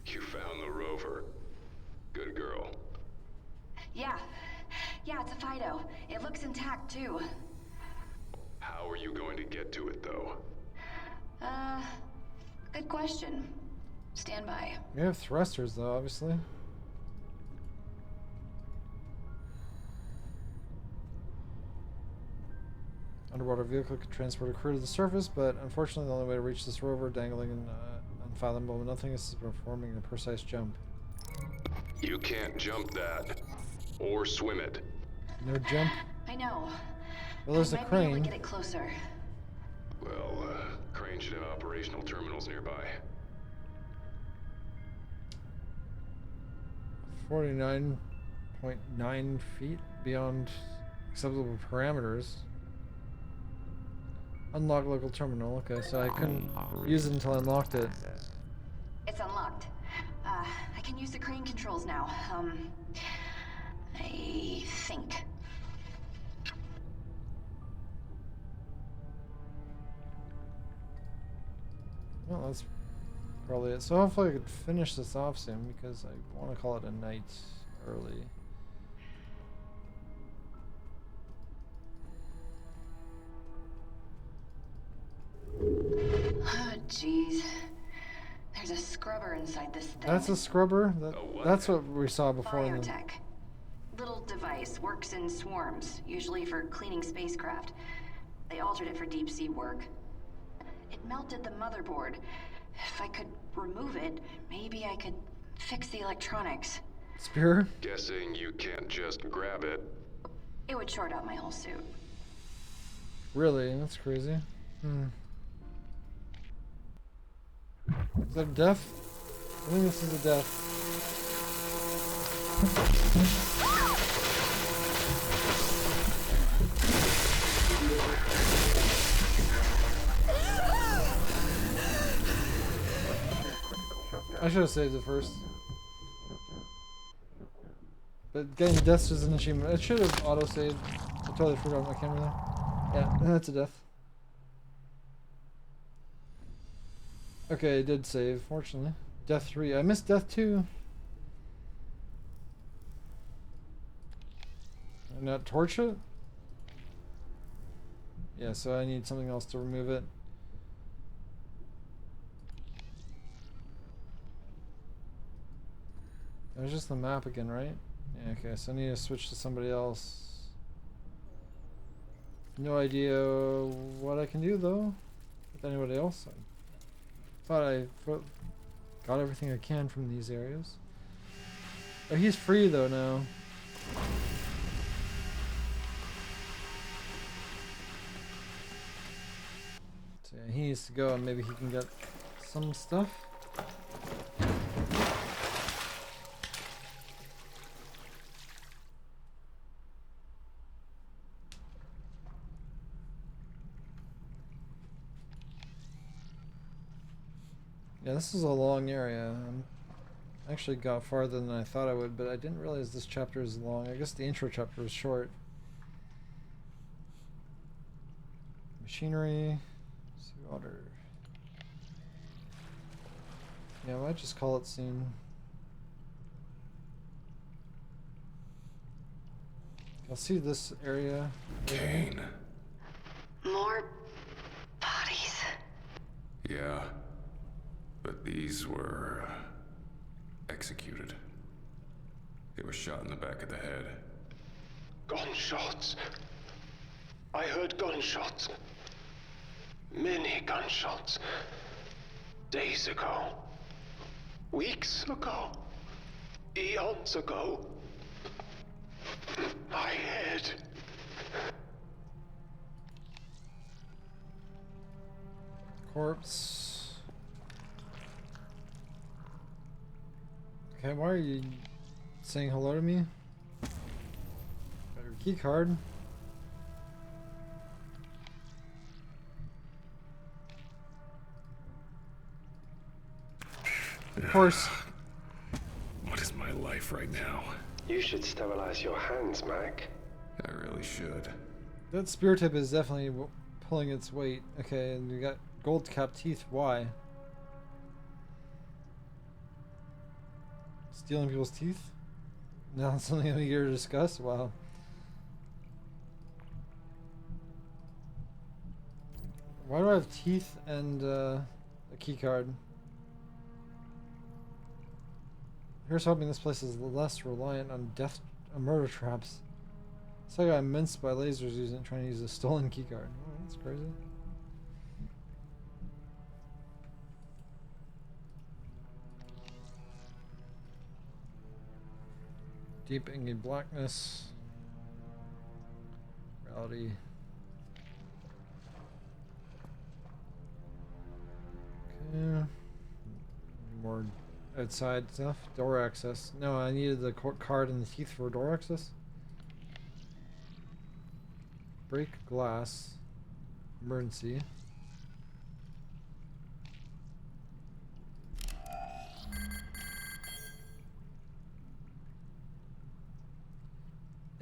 You found the rover. Good girl. Yeah. Yeah, it's a Fido. It looks intact, too. How are you going to get to it, though? Good question. Stand by. We have thrusters, though, obviously. Underwater vehicle could transport a crew to the surface, but unfortunately the only way to reach this rover dangling in unfathomable nothingness is performing a precise jump. You can't jump that. Or swim it. No jump? I know. Well, there's a Might be able crane. to get it closer. Well, Crane should have operational terminals nearby. 49.9 feet beyond acceptable parameters. Unlock local terminal. Okay, so I couldn't use it until I unlocked it. It's unlocked. I can use the crane controls now. I think. Well, that's probably it. So hopefully I could finish this off soon because I want to call it a night early. Oh, jeez. There's a scrubber inside this thing. That's a scrubber? That's what we saw before. Biotech. Little device. Works in swarms, usually for cleaning spacecraft. They altered it for deep sea work. It melted the motherboard. If I could remove it, maybe I could fix the electronics. Spear? Guessing you can't just grab it. It would short out my whole suit. Really? That's crazy. Is that a death? I think this is a death. I should have saved it first. But getting deaths is an achievement. It should have auto-saved. I totally forgot my camera there. Yeah, that's a death. Okay, it did save, fortunately. Death 3. I missed Death 2. And not torch it? Yeah, so I need something else to remove it. There's just the map again, right? Yeah, okay, so I need to switch to somebody else. No idea what I can do though with anybody else. I thought I got everything I can from these areas. Oh, he's free though now. So yeah, he needs to go and maybe he can get some stuff. Yeah, this is a long area. I actually got farther than I thought I would, but I didn't realize this chapter is long. I guess the intro chapter was short. Machinery, water. Yeah, I might just call it soon. I'll see this area. Kane. More bodies. Yeah. But these were executed. They were shot in the back of the head. Gunshots. I heard gunshots. Many gunshots. Days ago. Weeks ago. Eons ago. My head. Corpse. Okay, why are you saying hello to me? Got your key card. Of course. What is my life right now? You should sterilize your hands, Mac. I really should. That spear tip is definitely pulling its weight. Okay, and you got gold cap teeth. Why? Stealing people's teeth? Now that's something I'm eager to discuss? Wow. Why do I have teeth and a key card? Here's hoping this place is less reliant on murder traps. It's like I got minced by lasers trying to use a stolen key card. Oh, that's crazy. Deep inky blackness. Reality. Okay. More outside stuff. Door access. No, I needed the card and the teeth for door access. Break glass. Emergency.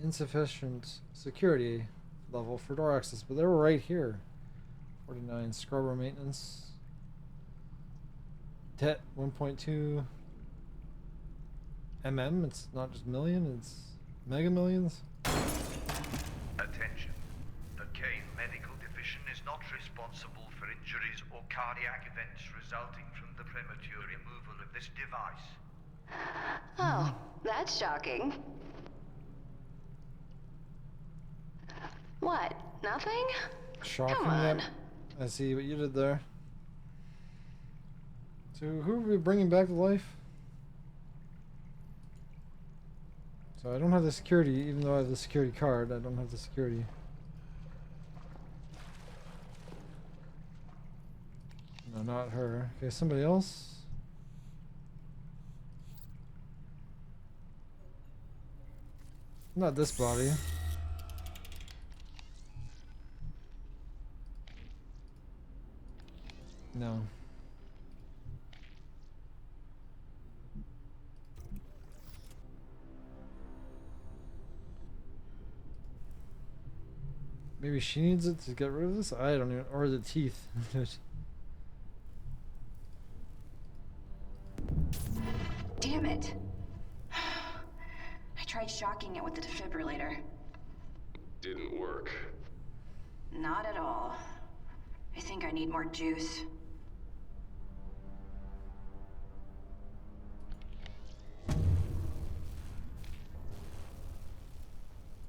Insufficient security level for door access, but they were right here. 49 scrubber maintenance. Det 1.2 mm. It's not just million, it's mega millions. Attention. The Kane Medical Division is not responsible for injuries or cardiac events resulting from the premature removal of this device. Oh, that's shocking. What? Nothing? Shocking. Come on. I see what you did there. So who are we bringing back to life? So I don't have the security, even though I have the security card, I don't have the security. No, not her. Okay, somebody else? Not this body. No. Maybe she needs it to get rid of this? I don't even. Or the teeth. Damn it. I tried shocking it with the defibrillator. Didn't work. Not at all. I think I need more juice.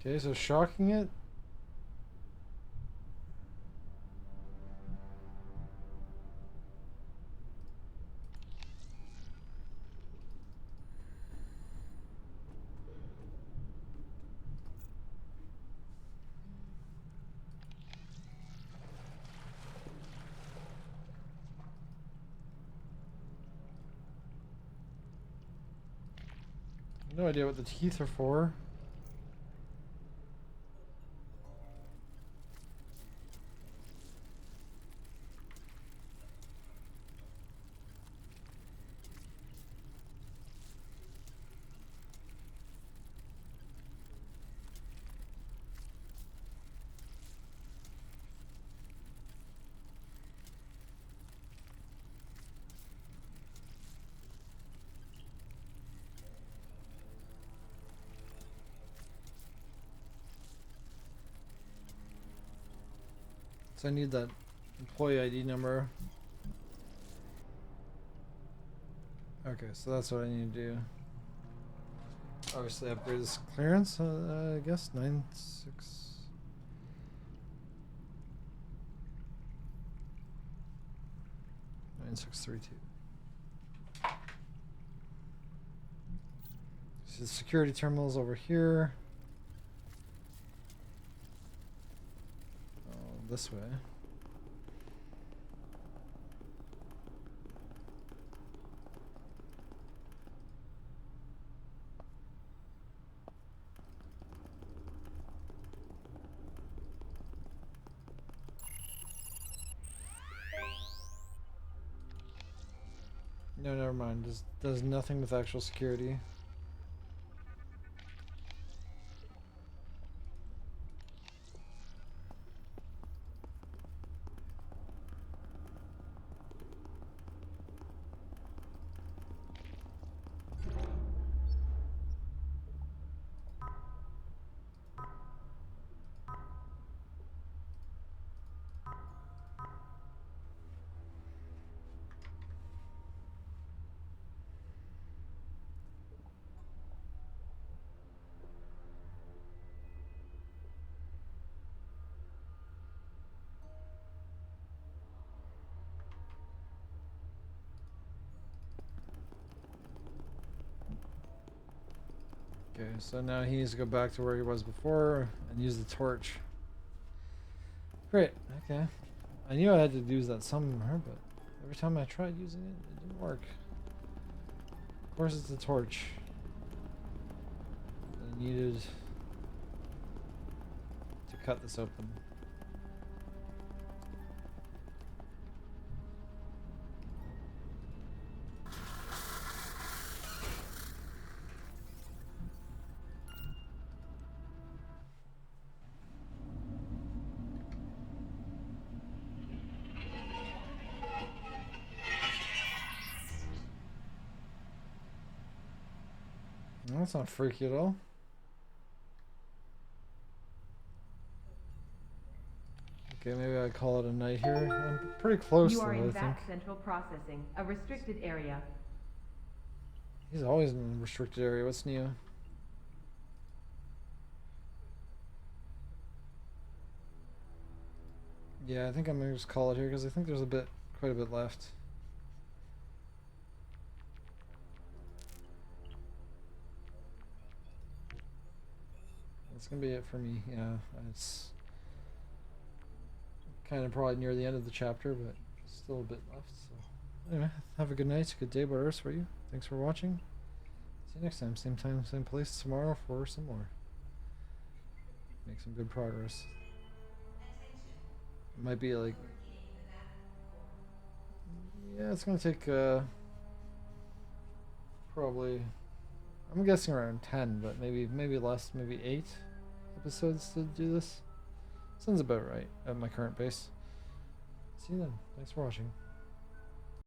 Okay, so shocking it? No idea what the teeth are for. So I need that employee ID number. Okay, so that's what I need to do. Obviously upgrade this clearance, I guess. 9632. So the security terminal's over here. This way. No, never mind. Does nothing with actual security. Okay, so now he needs to go back to where he was before and use the torch. Great, okay. I knew I had to use that somewhere, but every time I tried using it, it didn't work. Of course it's the torch. I needed to cut this open. That's not freaky at all. Okay, maybe I call it a night here. I'm pretty close You to are it, in I think. back central processing, a restricted area. He's always in a restricted area. What's new? Yeah, I think I'm gonna just call it here because I think there's quite a bit left. that's gonna be it for me. Yeah, it's kind of probably near the end of the chapter, but still a bit left. So anyway, have a good night, good day, whatever's for you. Thanks for watching. See you next time, same place tomorrow for some more. Make some good progress. It might be like, yeah, it's gonna take probably, I'm guessing around 10, but maybe less, maybe 8 episodes to do this. Sounds about right at my current pace. See you then. Thanks for watching.